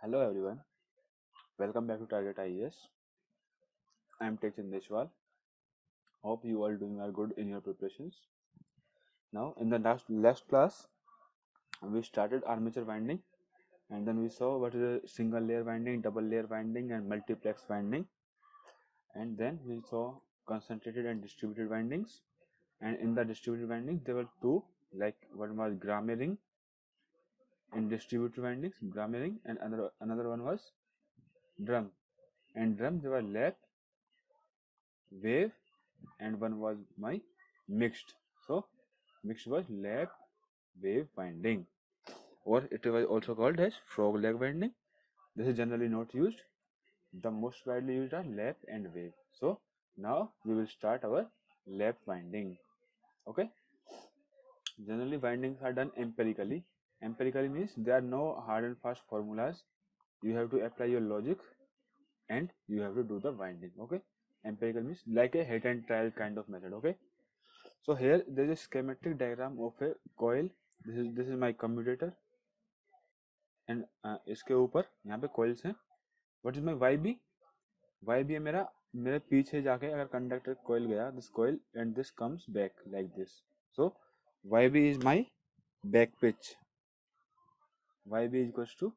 Hello everyone, welcome back to Target IES. I am Tech Chandeshwal. Hope you all doing are good in your preparations. Now, in the last class, we started armature winding, and then we saw what is a single layer winding, double layer winding, and multiplex winding. And then we saw concentrated and distributed windings. And in the distributed winding, there were two, like one was Gramy ring in distributed windings, Gramy ring, and another one was drum. And drum there were lap, wave, and one was my mixed. So mixed was lap wave winding, or it was also called as frog leg winding. This is generally not used. The most widely used are lap and wave. So now we will start our lap winding. Okay. Generally windings are done empirically. Empirically means there are no hard and fast formulas. You have to apply your logic and you have to do the winding. Okay. Empirical means like a hit and trial kind of method. Okay. So here there is a schematic diagram of a coil. This is my commutator and इसके ऊपर यहाँ पे coils हैं. What is my YB? YB है मेरे पीछे जाके अगर कंडक्टर coil गया, this coil and this comes back like this. So YB is my back pitch. YB is equals to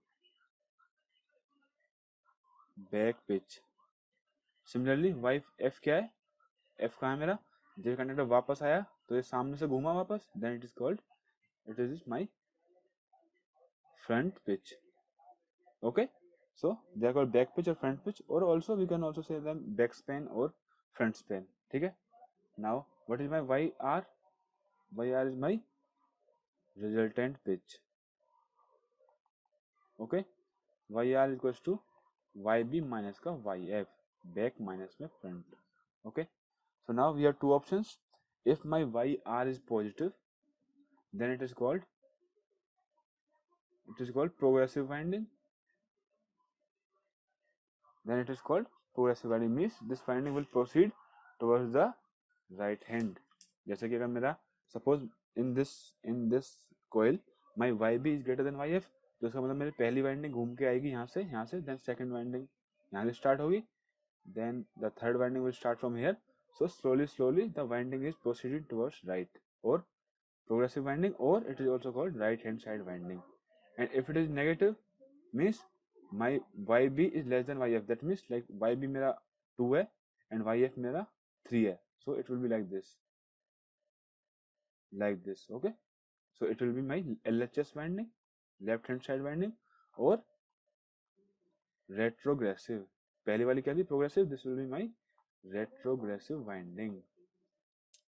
back pitch. Similarly YF क्या है? F कहाँ है मेरा? जब कंडक्टर वापस आया तो ये सामने से घूमा वापस, then it is my front pitch. Okay, so they are called back pitch or front pitch, or also we can also say them back span or front span. ठीक है. Now what is my YR? YR is my resultant pitch. Okay, YR is equals to YB minus का YF, back minus में front. Okay, so now we have two options. If my YR is positive, then it is called progressive winding. Then it is called progressive winding means this winding will proceed towards the right hand. जैसे कि अगर मेरा suppose in this coil my YB is greater than YF, तो इसका मतलब मेरी पहली winding घूम के आएगी यहाँ से then second वाइंडिंग यहाँ से start होगी, then the third winding will start from here. So slowly the winding is proceeding towards right, or progressive winding, or it is also called right hand side winding. And if it is negative means my YB is less than YF, that means like YB मेरा 2 है and YF मेरा 3 है, so it will be like this. Okay, so it will be my LHS winding, left hand side winding, or retrogressive. पहली वाली क्या थी? Progressive. This will be my retrogressive winding.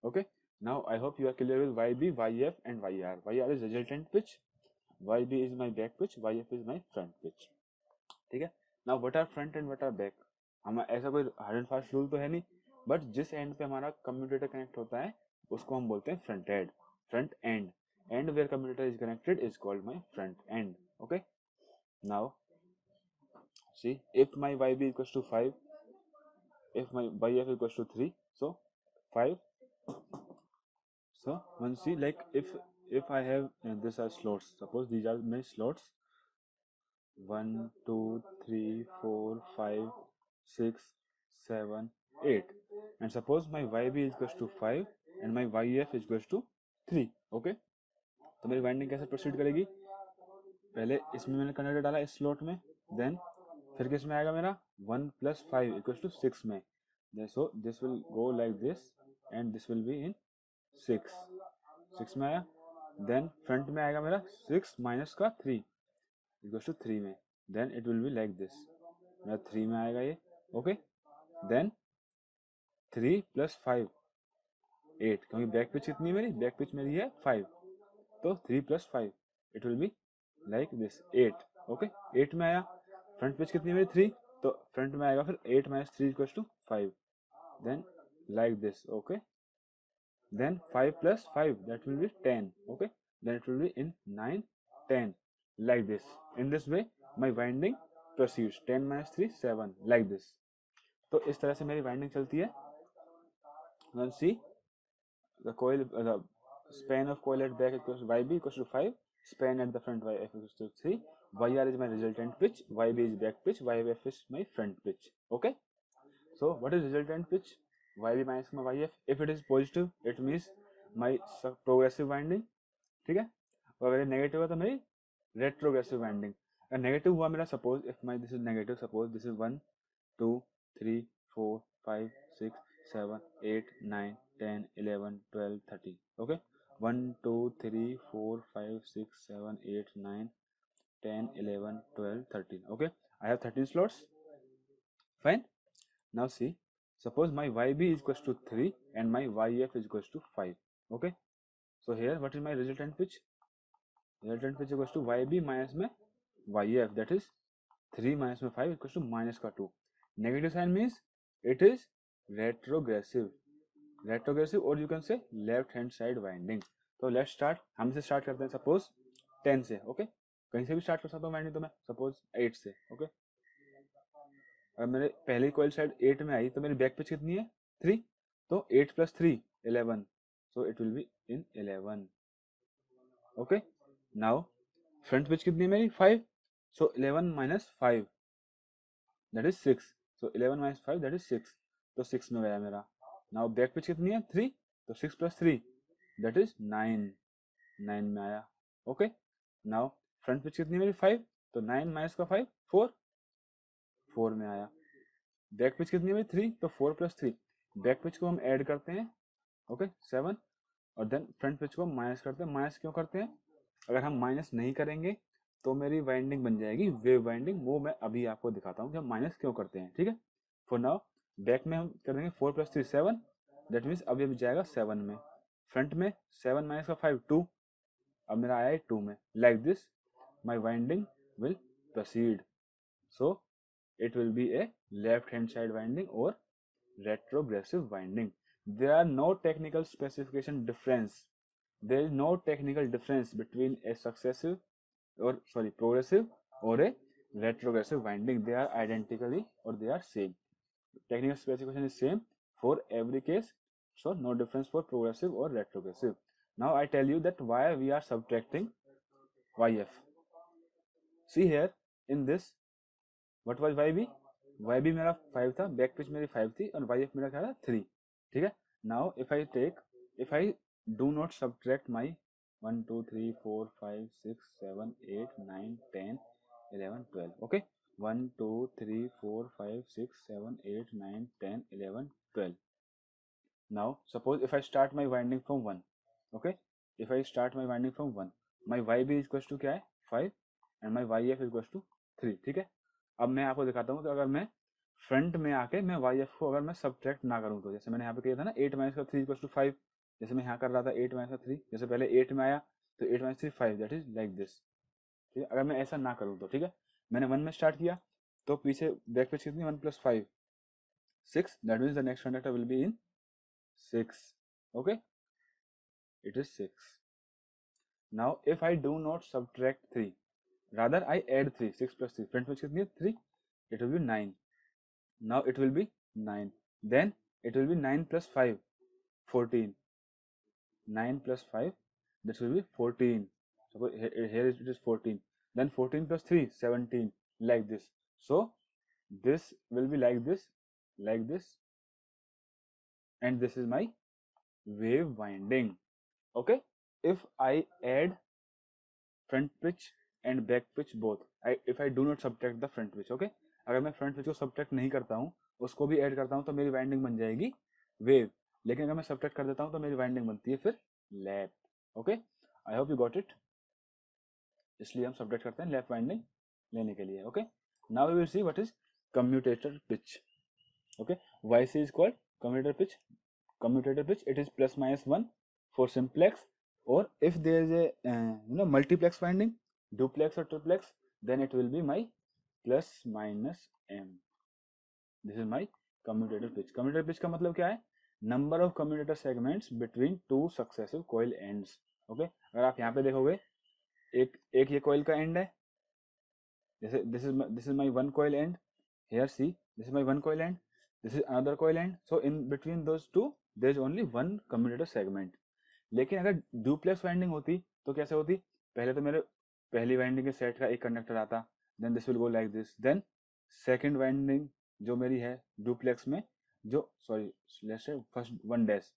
Okay, now I hope you are clear with YB, YF and YR. YR is resultant pitch, YB is my back pitch, YF is my front pitch. ठीक है. Now what are front and what are back? हम ऐसा कोई hard and fast rule तो है नहीं, but जिस and पे हमारा कम्यूटेटर कनेक्ट होता है उसको हम बोलते हैं front end. And where commutator is connected is called my front end. Okay, now see if my YB equals to 5, if my YF equals to 3, so 5. So one see like if I have these are slots, suppose these are my slots 1 2 3 4 5 6 7 8, and suppose my YB is equals to 5 and my YF is equals to 3. Okay, तो मेरी winding कैसे proceed करेगी? पहले इसमें मैंने conductor डाला इस slot में, देन फिर किस में आएगा मेरा 1 + 5 = 6 में. So this will go like this and this will be in 6 में आया. देन फ्रंट में आएगा मेरा 6 - का 3 = 3 में. Then it will be like this, मेरा 3 में आएगा ये. ओके, देन 3 + 5 8, क्योंकि बैक पिच कितनी मेरी? बैक पिच मेरी है 5, तो 3 + 5 it will be like this 8. Okay, 8 में आया. फ्रंट पिच कितनी मेरी 3, तो फ्रंट में आएगा फिर 8 - 3 = 5, then like this. Okay, then 5 + 5 that will be 10. Okay, then it will be in 9 10 like this. In this way my winding proceeds. 10 - 3 7 like this. तो इस तरह से मेरी वाइंडिंग चलती है. Then see the coil, the span of coil at back equals YB equals to 5 span at the front YF equals to 3, YR is my resultant pitch, YB is back pitch, YF is my front pitch. Okay, so what is resultant pitch? YB minus my YF. If it is positive it means my progressive winding, ठीक है, और अगर negative है तो मेरी retrogressive winding. अगर negative हुआ मेरा, suppose if my this is negative, suppose this is 1 2 3 4 5 6 7 8 9 10 11 12 13. Okay, 1 2 3 4 5 6 7 8 9 10 11 12 13. Okay, I have 13 slots. Fine. Now see, suppose my YB is equals to 3 and my YF is equals to 5. Okay, so here what is my resultant pitch? Resultant pitch equals to YB minus में YF, that is 3 minus में 5 equals to minus का 2. Negative sign means it is retrogressive. Retrogressive or you can say left hand side winding. तो let's start. हम से start करते हैं suppose 10 से. Okay, कहीं से भी start कर सकता हूँ winding तो मैं suppose 8 से. Okay, अगर मेरे पहली coil side 8 में आई तो मेरी back pitch कितनी है 3, तो 8 plus 3 11, so it will be in 11. Okay, now front pitch कितनी है मेरी 5, so 11 minus 5 that is 6, so 11 minus 5 that is 6, तो 6 में गया मेरा. now back pitch कितनी है 3, तो 6 plus 3 that is 9, 9 में आया. okay, now front pitch कितनी है मेरी 5, तो 9 minus का 5 4, 4 में आया. back pitch कितनी है मेरी 3, तो 4 plus 3, back pitch को हम ऐड करते हैं. ओके, 7, और देन फ्रंट पिच को माइनस करते हैं. माइनस क्यों करते हैं? अगर हम माइनस नहीं करेंगे तो मेरी वाइंडिंग बन जाएगी वेव वाइंडिंग. वो मैं अभी आपको दिखाता हूँ कि हम माइनस क्यों करते हैं. ठीक है, फॉर नाउ बैक में हम कर देंगे 4 plus 3 7, दैट मीन्स अभी अभी जाएगा 7 में. फ्रंट में 7 minus का 5 2, अब मेरा आया है 2 में. Like this my winding will proceed. So it will be A left hand side winding और retrogressive winding. There are no technical specification difference. There is no technical difference between a progressive or a retrogressive winding. They are identically or they are same. Technical specification is same for every case, so no difference for progressive or retrogressive. Now I tell you that why we are subtracting YF. See here in this, what was YB? YB मेरा 5 था, back pitch मेरी 5 थी और YF मेरा क्या था 3. ठीक है, now if I do not subtract my 1 2 3 4 5 6 7 8 9 10 11 12. Okay, 1 2 3 4 5 6 7 8 9 10 11 12. Now suppose if I start my winding from 1. Okay, if I start my winding from 1, my YB is equal to क्या है 5 and my YF is equal to 3. ठीक है, अब मैं आपको दिखाता हूँ कि अगर मैं फ्रंट में आके मैं YF को अगर मैं सब्ट्रैक्ट ना करूँ तो, जैसे मैंने यहाँ पे किया था ना 8 minus का 3 इक्वल टू 5, जैसे मैं यहाँ कर रहा था 8 minus का 3, जैसे पहले 8 में आया तो 8 minus 3 5, that is like this. ठीक है, अगर मैं ऐसा ना करूँ तो, ठीक है, मैंने 1 में स्टार्ट किया तो पीछे बैक पिच कितनी 1 plus 5 6, that means the next conductor will be in 6. Okay, it is 6. Now if I do not subtract 3, rather I add 3, 6 plus 3, front pitch कितनी है 3, it will be 9. Now it will be 9, then it will be 9 plus 5 14, 9 plus 5, this will be 14. Suppose here it is 14, then 14 plus 3 17, like this. So this will be like this, and this is my wave winding. Okay, if I add front pitch and back pitch both, if I do not subtract the front pitch. Okay, अगर मैं front pitch को subtract नहीं करता हूँ, उसको भी add करता हूँ तो मेरी वाइंडिंग बन जाएगी वेव. लेकिन अगर मैं सब्ट्रैक्ट कर देता हूँ तो मेरी वाइंडिंग बनती है फिर lap. Okay, I hope you got it. इसलिए हम सब्ट्रैक्ट करते हैं लैप वाइंडिंग लेने के लिए. Okay, now we will see what is commutator pitch. Okay, YC is called commutator pitch. Commutator pitch, it is plus minus 1 for simplex, or if there is a multiplex winding, duplex or triplex, then it will be my plus minus m. This is my commutator pitch. Commutator pitch का मतलब क्या है? Number of commutator segments between two successive coil ends. Okay, अगर आप यहाँ पे देखोगे एक ये coil का end है, जैसे this is my one coil end. Here see, this is my one coil end, this is another coil end. So in between those two there is only one commutator segment. लेकिन अगर duplex winding होती तो कैसे होती? पहले तो मेरे पहली वाइंडिंग के सेट का एक कंडक्टर आता, then this will go like this, then second winding जो मेरी है डुप्लेक्स में, जो sorry let's say first one dash,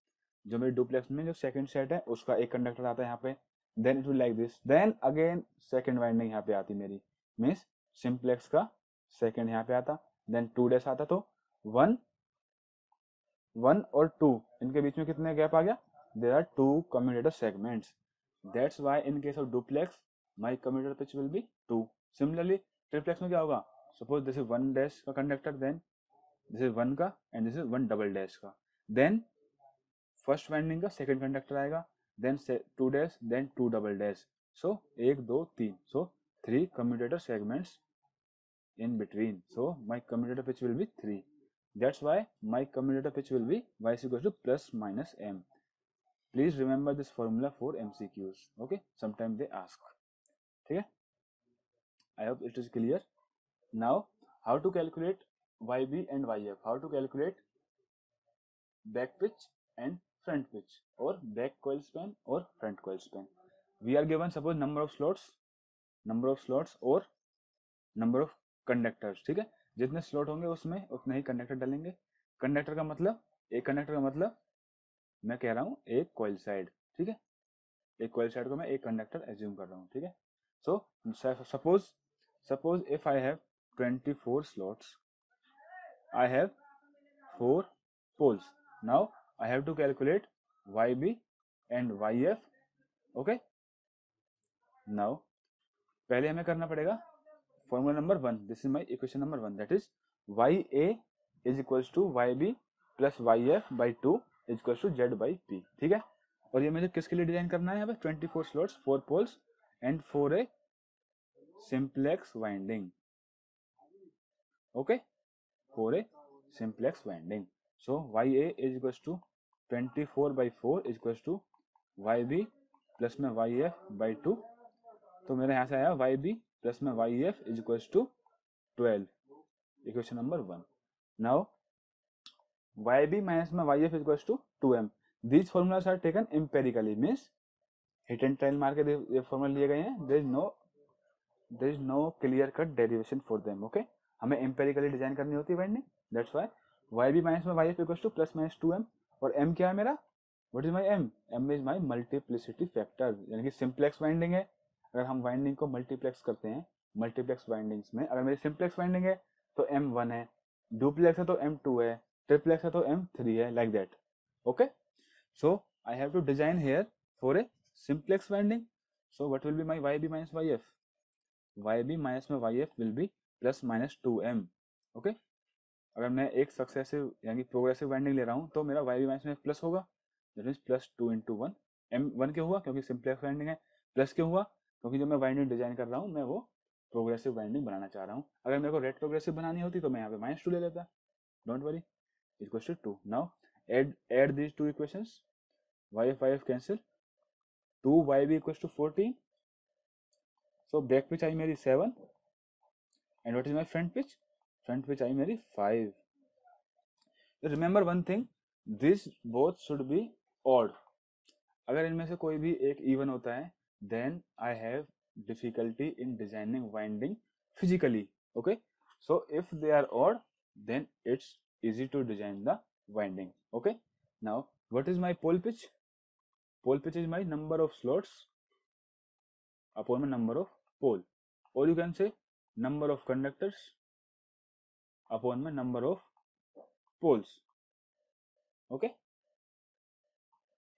जो मेरी डुप्लेक्स में जो सेकंड सेट है उसका एक कंडक्टर आता है यहाँ पे, then it will like this, then again second winding यहाँ पे आती मेरी, मीन्स सिंप्लेक्स का सेकंड यहाँ पे आता, देन टू डैश आता, तो वन वन और टू इनके बीच में कितने गैप आ गया, there are two commutator segments, that's why in case of duplex my commutator pitch will be 2। Similarly triplex में क्या होगा, suppose this is one dash का conductor, then this is one का and this is one double dash का, then first winding का second conductor आएगा, then two dash, then two double dash, so एक दो तीन, so three commutator segments in between, so my commutator pitch will be 3. That's why my commutator pitch will be y is equal to plus minus m. Please remember this formula for MCQs. Okay, sometimes they ask. ठीक है, I hope it is clear. Now how to calculate YB and YF, how to calculate back pitch and front pitch, or back coil span or front coil span. We are given suppose number of slots or number of conductors, ठीक है, जितने slot होंगे उसमें उतने ही conductor डालेंगे। Conductor का मतलब, एक कंडक्टर का मतलब मैं कह रहा हूँ एक कॉइल साइड, ठीक है, एक कॉइल साइड को मैं एक कंडक्टर एज्यूम कर रहा हूँ, ठीक है। So suppose if I have 24 slots, I have 4 poles, now I have to calculate YB and YF। Okay, now पहले हमें करना पड़ेगा formula number 1, this is my equation number 1, that is YA is equals to YB plus YF by 2 is equals to Z by P, ठीक है। और ये मुझे किसके लिए डिजाइन करना है, यहाँ पे 24 slots, 4 poles and 4 a simplex winding, okay, 4 a simplex winding. So YA is equals to 24 by 4 is equals to YB plus में YF by 2, तो मेरे यहाँ से आया YB प्लस में YF is equals to 12, equation number 1. Now YB minus में YF is equals to 2M. These formulas are taken empirically, means hit and trial मार के ये फॉर्मूला लिए गए हैं, there is no clear cut derivation for them. Okay, हमें empirically design करनी होती है winding, that's why YB minus में YF equals to plus minus 2M, और M क्या है मेरा, what is my M? M is my multiplicity factor, यानी कि सिंप्लेक्स वाइंडिंग है। अगर हम वाइंडिंग को मल्टीप्लेक्स करते हैं, मल्टीप्लेक्स वाइंडिंग्स में अगर मेरी सिंप्लेक्स वाइंडिंग है तो M1 है, डुप्लेक्स है तो M2 है, ट्रिप्लेक्स है तो M3 है, like that. Okay, so I have to design here for a simplex winding, so what will be my YB minus YF, YB minus में YF will be plus minus 2M। Okay, अगर मैं एक successive यानी progressive winding ले रहा हूँ तो मेरा YB माइनस में प्लस होगा, that means plus 2 into 1। M1 क्यों हुआ, क्योंकि सिंप्लेक्स वाइंडिंग है। प्लस क्यों हुआ, क्योंकि जो मैं वाइंडिंग डिजाइन कर रहा हूँ मैं वो प्रोग्रेसिव वाइंडिंग बनाना चाह रहा हूँ। अगर मेरे को रेट्रोग्रेसिव बनानी होती तो मैं यहाँ पे -2 ले लेता, don't worry, equals to 2। Now add these two equations, YF cancel, 2YB equals to 14, so back pitch आई मेरी 7 and what is my front pitch, front pitch आई मेरी 5। Remember one thing, this both should be odd, अगर इनमें से कोई भी एक इवन होता है then I have difficulty in designing winding physically. Okay, so if they are odd then it's easy to design the winding. Okay, now what is my pole pitch? Pole pitch is my number of slots upon my number of pole, or you can say number of conductors upon my number of poles. Okay,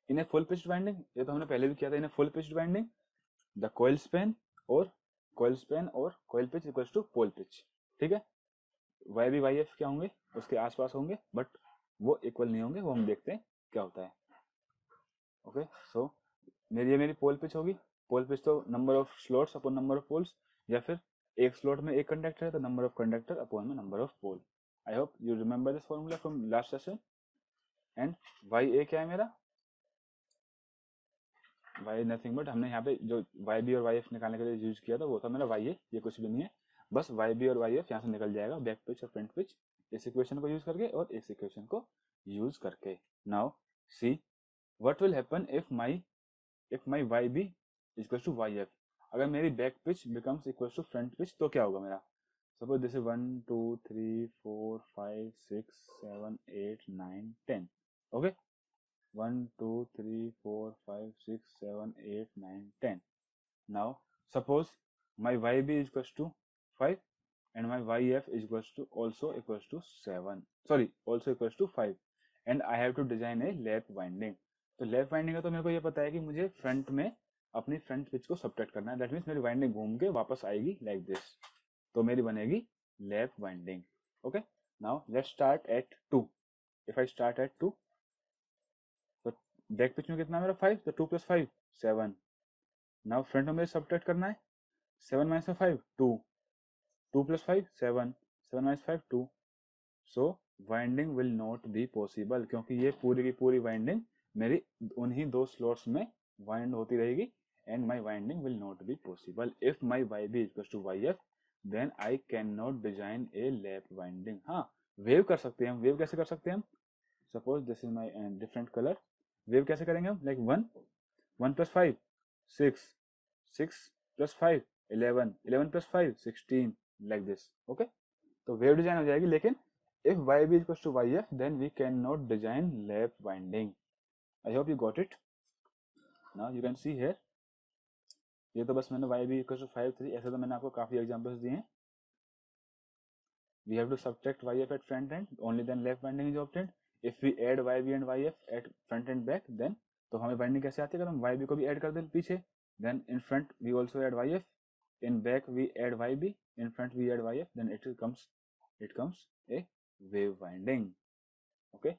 in a full pitched winding, ये तो हमने पहले भी किया था, in a full pitched winding the coil span or coil pitch equals to pole pitch, ठीक है। YB YF क्या होंगे, उसके आसपास होंगे, बट वो इक्वल नहीं होंगे, वो हम देखते हैं क्या होता है। ओके, सो मेरी पोल पिच होगी, पोल पिच तो number of slots upon number of poles, या फिर एक स्लॉट में एक कंडक्टर है तो नंबर ऑफ कंडक्टर अपॉन में number of pole. I hope you remember this formula from last session. And YA क्या है मेरा, Y नथिंग बट हमने यहाँ पे जो YB और YF निकालने के लिए यूज किया था वो था मेरा YA, ये कुछ भी नहीं है, बस YB और YF यहाँ से निकल जाएगा, बैक पिच और फ्रंट पिच, इस इक्वेशन को यूज करके और इस इक्वेशन को यूज करके। Now see what will happen if my YB equals to YF, अगर मेरी back pitch becomes equal to front pitch तो क्या होगा मेरा? Suppose this is 1 2 3 4 5 6 7 8 9 10. Okay, 1 2 3 4 5 6 7 8 9 10. Now suppose my YB is equals to 5 and my YF is equals to also equals to 7, sorry, also equals to 5, and I have to design a lap winding. तो lap winding का तो मेरे को ये पता है कि मुझे फ्रंट में अपनी फ्रंट पिच को सबट्रैक्ट करना है. दैट मीन्स मेरी वाइंडिंग घूम के वापस आएगी लाइक दिस, तो मेरी बनेगी lap winding. Okay, now let's start at 2. If I start eight 2, तो बैक पिच में कितना मेरा 5, तो 2 + 5 7. नाउ फ्रंट में मुझे सबट्रैक्ट करना है 7 - 5 2, 2 + 5 7, 7 - 5 2. सो winding will not be possible, क्योंकि ये पूरी की पूरी वाइंडिंग मेरी उन्हीं दो स्लॉट्स में वाइंड होती रहेगी, and my winding will not be possible. If my YB equal to YF then I can not design a lap winding. हाँ, वेव कर सकते हैं हम. वेव कैसे कर सकते हैं हम? Suppose this is my different colour. Wave कैसे करेंगे हम? Like 1 1 + 5 6, 6 + 5 11, 11 + 5 16, like this. ओके, तो वेव डिजाइन हो जाएगी. लेकिन if YB is equals to YF then we cannot design lap winding. I hope you got it. Now you can see here, ये तो बस मैंने YB equals to 5 3, ऐसे तो मैंने आपको काफी एग्जांपल्स दिए हैं. We have to subtract YF at front end, only then lap winding is obtained. If we add YB and YF at front and back, then तो हमें वाइंडिंग कैसे आती है? अगर हम YB को भी ऐड कर दें पीछे, then in front we also add YF, in back we add YB, in front we add YF, then it comes a wave winding. Okay,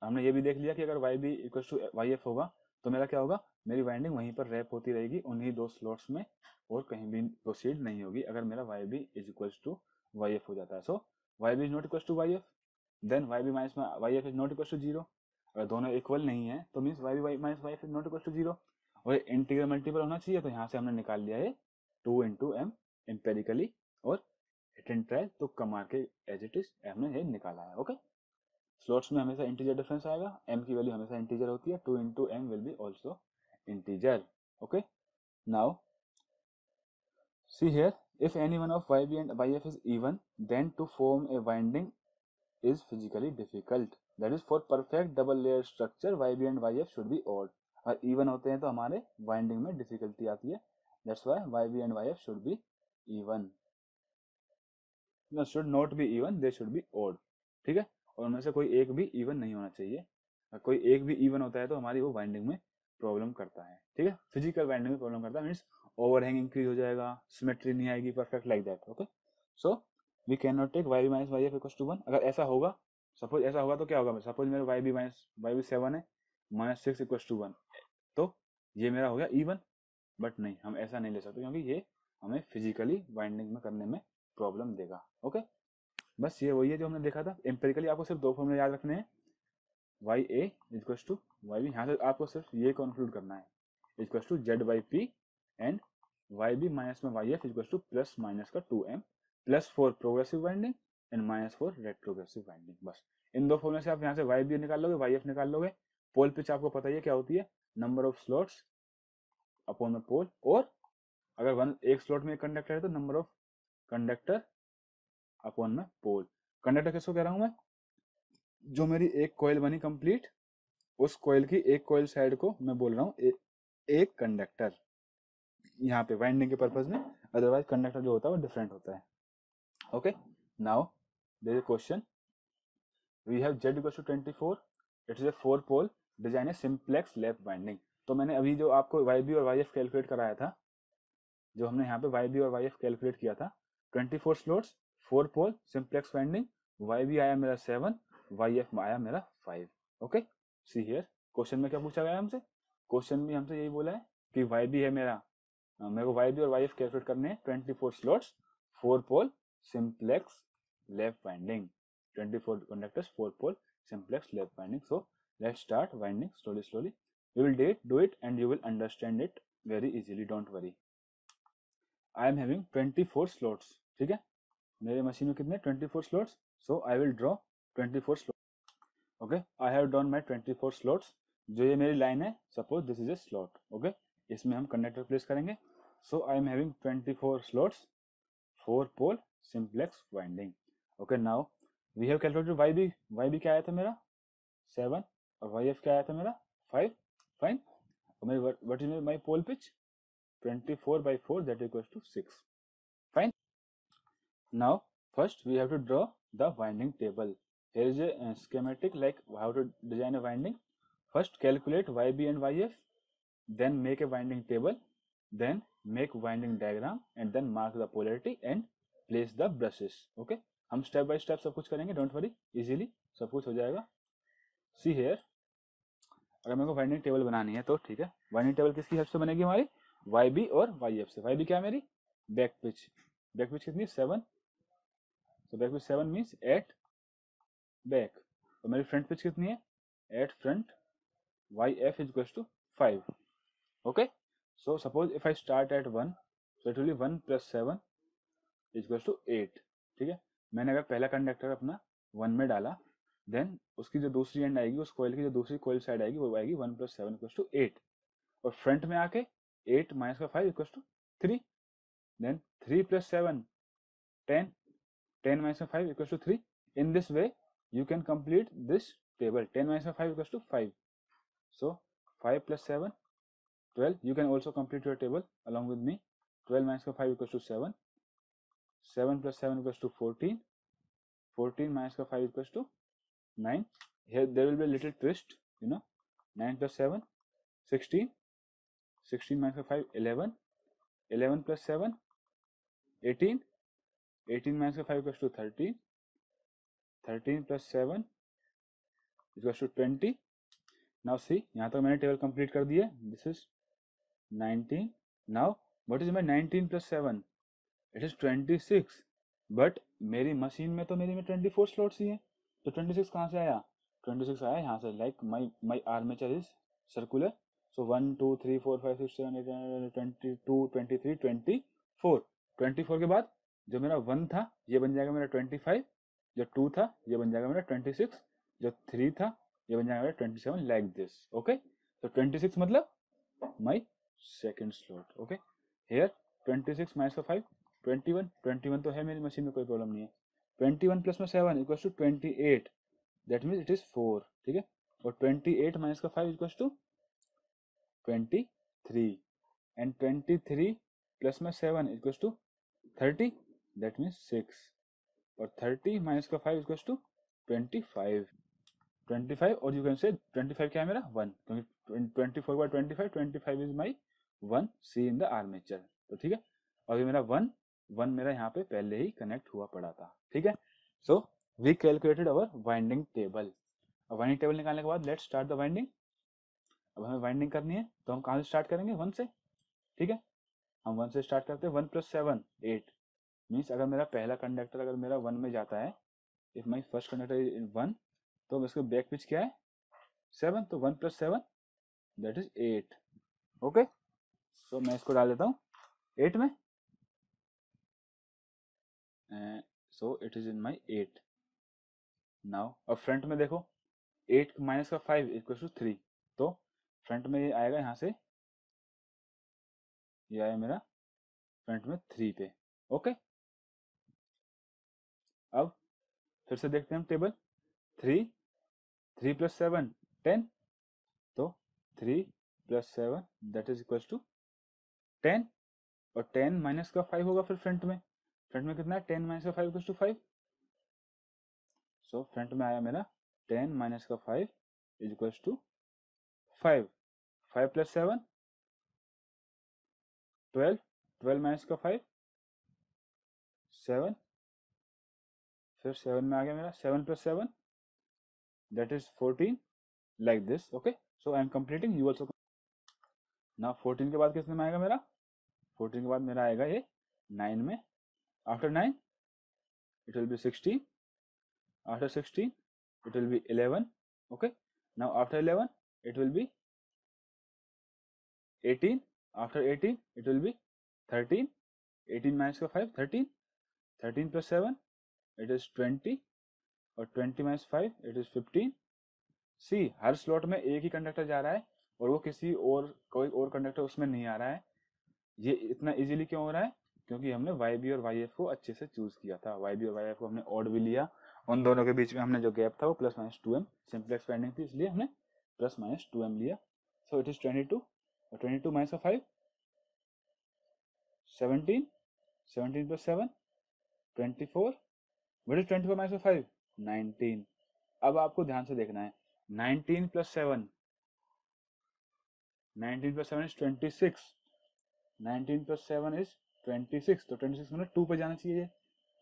हमने ये भी देख लिया कि अगर YB इक्वल टू YF होगा तो मेरा क्या होगा? मेरी वाइंडिंग वहीं पर रैप होती रहेगी उन्हीं दो स्लॉट्स में, और कहीं भी प्रोसीड नहीं होगी अगर मेरा YB is equal to YF हो जाता है. So YB is not equal to YF, then YB minus YF is not equal to 0. अगर दोनों इक्वल नहीं है तो means YB minus YF is not equal to 0. और इंटीग्रल मल्टीपल होना चाहिए, तो यहाँ से हमने निकाल लिया है 2 × M एम्पेरिकली, और हिट एंड ट्रायल तो कमा के एज इट इज हमने ये निकाला है. ओके, स्लॉट्स में हमेशा इंटीजर डिफरेंस आएगा. M की वैल्यू हमेशा इंटीजर होती है. 2 × M will be also integer. Okay, now see here, if any one of YB and YF is even, then to form a winding is physically difficult. That is, for perfect double layer structure YB and YF should be odd. अगर even होते हैं तो हमारे winding में difficulty आती है. That's why YB and YF should be even. No, should not be even, they should be odd. ठीक है, और उनमें से कोई एक भी इवन नहीं होना चाहिए. अगर कोई एक भी इवन होता है तो हमारी वो वाइंडिंग में प्रॉब्लम करता है. ठीक है, फिजिकल वाइंडिंग में प्रॉब्लम करता है. मीन्स ओवरहैंग इंक्रीज हो जाएगा, सिमेट्री नहीं आएगी perfect like that. Okay, so we can not take YB minus YF equals to 1. अगर ऐसा होगा, सपोज ऐसा होगा तो क्या होगा? सपोज मेरे YB 7 है, -6 इक्वल्स टू 1, तो ये मेरा हो गया इवन. बट नहीं, हम ऐसा नहीं ले सकते क्योंकि ये हमें फिजिकली वाइंडिंग में करने में प्रॉब्लम देगा. ओके, बस ये वही है जो हमने देखा था. एम्पेरिकली आपको सिर्फ दो फॉर्मूले याद रखने हैं, YA इक्वल्स टू YB. यहाँ से आपको सिर्फ ये कंक्लूड करना है, equals to ZYP, and YB minus में YF equals to plus minus का 2M, +4 progressive winding and -4 retrogressive winding. बस इन दो फॉर्मूले से आप यहाँ से YB निकाल लोगे, YF निकाल लोगे. पोल पिच आपको पता ही है क्या होती है, नंबर ऑफ स्लॉट्स अपॉन में पोल, और अगर एक स्लॉट में एक कंडक्टर है तो नंबर ऑफ कंडक्टर अपॉन में पोल. कंडक्टर किसको कह रहा हूं मैं? जो मेरी एक कॉइल बनी कंप्लीट, उस कॉइल की एक कॉइल साइड को मैं बोल रहा हूँ एक कंडक्टर, यहाँ पे वाइंडिंग के पर्पज में. अदरवाइज कंडक्टर जो होता है वो डिफरेंट होता है. Okay, now there is a question. We have Z equal to 24, it is a 4 pole design a simplex lap winding. तो मैंने अभी जो आपको YB और YF कैलकुलेट कराया था, जो हमने यहाँ पे YB और YF कैलकुलेट किया था, 24 slots, 4 pole, simplex winding. YB आया मेरा 7, YF आया मेरा 5. ओके, सी हियर, क्वेश्चन में क्या पूछा गया हमसे? क्वेश्चन में हमसे यही बोला है कि YB है मेरे को YB और YF कैलकुलेट करने हैं. 24 slots, 4 pole, simplex lap winding. 24 conductors, 4 pole, simplex lap winding. So let's start winding slowly. You will do it and you will understand it very easily, don't worry. I am having 24 slots. ठीक है, मेरे machine में कितने 24 slots. So I will draw 24 slots. Okay, I have drawn my 24 slots. जो ये मेरी line है, suppose this is a slot. Okay, इसमें हम कंडक्टर प्लेस करेंगे. So I am having 24 slots, 4 pole simplex winding. Okay, now we have calculated Y B क्या आया था मेरा 7 और वाई एफ क्या आया था मेरा 5. फाइन. और मेरी what is my pole pitch 24/4 that equals to 6. Fine. Now first we have to draw the winding table. Here is a schematic like how to design a winding. First calculate YB and YF, then make a winding table, then make winding diagram and then mark the polarity and place the brushes. Okay, हम step by step सब कुछ करेंगे, don't worry, easily सब कुछ हो जाएगा. See here, अगर मेरे को वाइंडिंग टेबल बनानी है तो ठीक है. वाइंडिंग टेबल किसकी हेल्प से बनेगी हमारी वाई बी और वाई एफ से. वाई बी क्या है मेरी बैक पिच. बैक पिच कितनी 7. तो बैक पिच 7 मीन्स 8 बैक. और मेरी फ्रंट पिच कितनी है 8 front. Y F is equals to 5. Okay, so suppose if I start at 1 so it will be 1 + 7 is equals to 8. ठीक है, मैंने अगर पहला कंडक्टर अपना 1 में डाला, देन उसकी जो दूसरी एंड आएगी, उस कॉइल की जो दूसरी कॉइल साइड आएगी वो आएगी 1 + 7 इक्वल्स टू 8. और फ्रंट में आके 8 - 5 equals to 3. Then 3 + 7 10. 10 - 5 equals to 3. In this way, you can complete this table. 10 - 5 equals to 5. So 5 + 7, 12. You can also complete your table along with me. 12 - 5 equals to 7. 7 + 7 equals to 14. 14 - 5 equals to 9. Here there will be a little twist, 9 + 7, 16. 16 - 5, 11. 11 + 7, 18. 18 - 5 equals to 13. 13 + 7 equals to 20. Now see, यहाँ तक मैंने table complete कर दी है. This is 19. Now what is my 19 + 7? It is 26. But मेरी machine में तो मेरी में 24 स्लॉट्स ही हैं. तो 26 कहाँ से आया? 26 आया यहाँ से. Like my armature is circular. सो 1 2 3 4 5 6 7 8 9 22 23 24. 24 के बाद जो मेरा 1 था ये बन जाएगा मेरा 25. जो 2 था ये बन जाएगा मेरा 26. जो 3 था ये बन जाएगा मेरा 27. Like this. ओके, तो 26 मतलब my second slot. Okay, here 26 - 5 21. 21 तो है मेरी मशीन में, कोई प्रॉब्लम नहीं है. 21 + 7 equals to 28. That means it is 4. ठीक है, और 28 - 5 equals to 23. And 23 + 7 equals to 30. That means 6. और 30 - 5 इक्वल्स टू 25. 25 और यू कैन से 25 क्या है मेरा 1, क्योंकि 24/25 is my 1 see in the armature. तो ठीक है, और ये मेरा 1 मेरा यहाँ पे पहले ही कनेक्ट हुआ पड़ा था. ठीक है, so we calculated our winding table. अब वाइंडिंग टेबल निकालने के बाद लेट्स स्टार्ट द वाइंडिंग. अब हमें वाइंडिंग करनी है तो हम कहाँ से स्टार्ट करेंगे 1 से. ठीक है, हम 1 से स्टार्ट करते हैं. 1 + 7 8 मीन्स अगर मेरा पहला कंडक्टर अगर मेरा 1 में जाता है, if my first conductor is 1, तो इसका बैक पिच क्या है 7. तो 1 + 7 दैट इज 8. ओके, सो मैं इसको डाल देता हूँ 8 में. So it is in my 8 now. अब फ्रंट में देखो 8 - 5 इक्वल टू 3. तो फ्रंट में ये आएगा यहाँ से, ये आया मेरा फ्रंट में 3 पे. ओके, अब फिर से देखते हैं हम टेबल. 3 + 7 10. तो 3 + 7 दैट इज इक्वल टू 10. और 10 - 5 होगा फिर फ्रंट में. फ्रंट में कितना है 10 - 5 इक्वल टू 5. सो फ्रंट में आया मेरा 10 - 5 इज इक्वल टू 5. 5 + 7 12. 12 - 5 7. फिर 7 में आ गया मेरा 7 + 7 that is 14. Like this. Okay, so I M completing, you also. Now 14 के बाद किसने में आएगा मेरा 14 के बाद मेरा आएगा ये 9 में. After 9 it will be 16. After 16 it will be 11. Okay, now after 11 it will be 18. After 18 it will be 13. 18 - 5 13. 13 + 7 it is 20. और 20 - 5 it is 15. सी हर स्लॉट में एक ही कंडक्टर जा रहा है, और वो किसी और कोई और कंडक्टर उसमें नहीं आ रहा है। ये इतना इजीली क्यों हो रहा है? क्योंकि हमने वाई बी और वाई एफ को अच्छे से चूज किया था। वाई बी और वाई एफ को हमने ऑड भी लिया, उन दोनों के बीच में हमने जो गैप था वो plus minus 2m simple expanding थी, इसलिए हमने प्लस माइनस 2m लिया। सो इट इज 22 और 22 minus 5 17, 17 plus 7 24। What is 24 minus 5? 19। अब आपको ध्यान से देखना है, 19 plus 7, 19 plus 7 is 26, 19 plus 7 is 26, तो 26 मतलब 2 पे जाना चाहिए।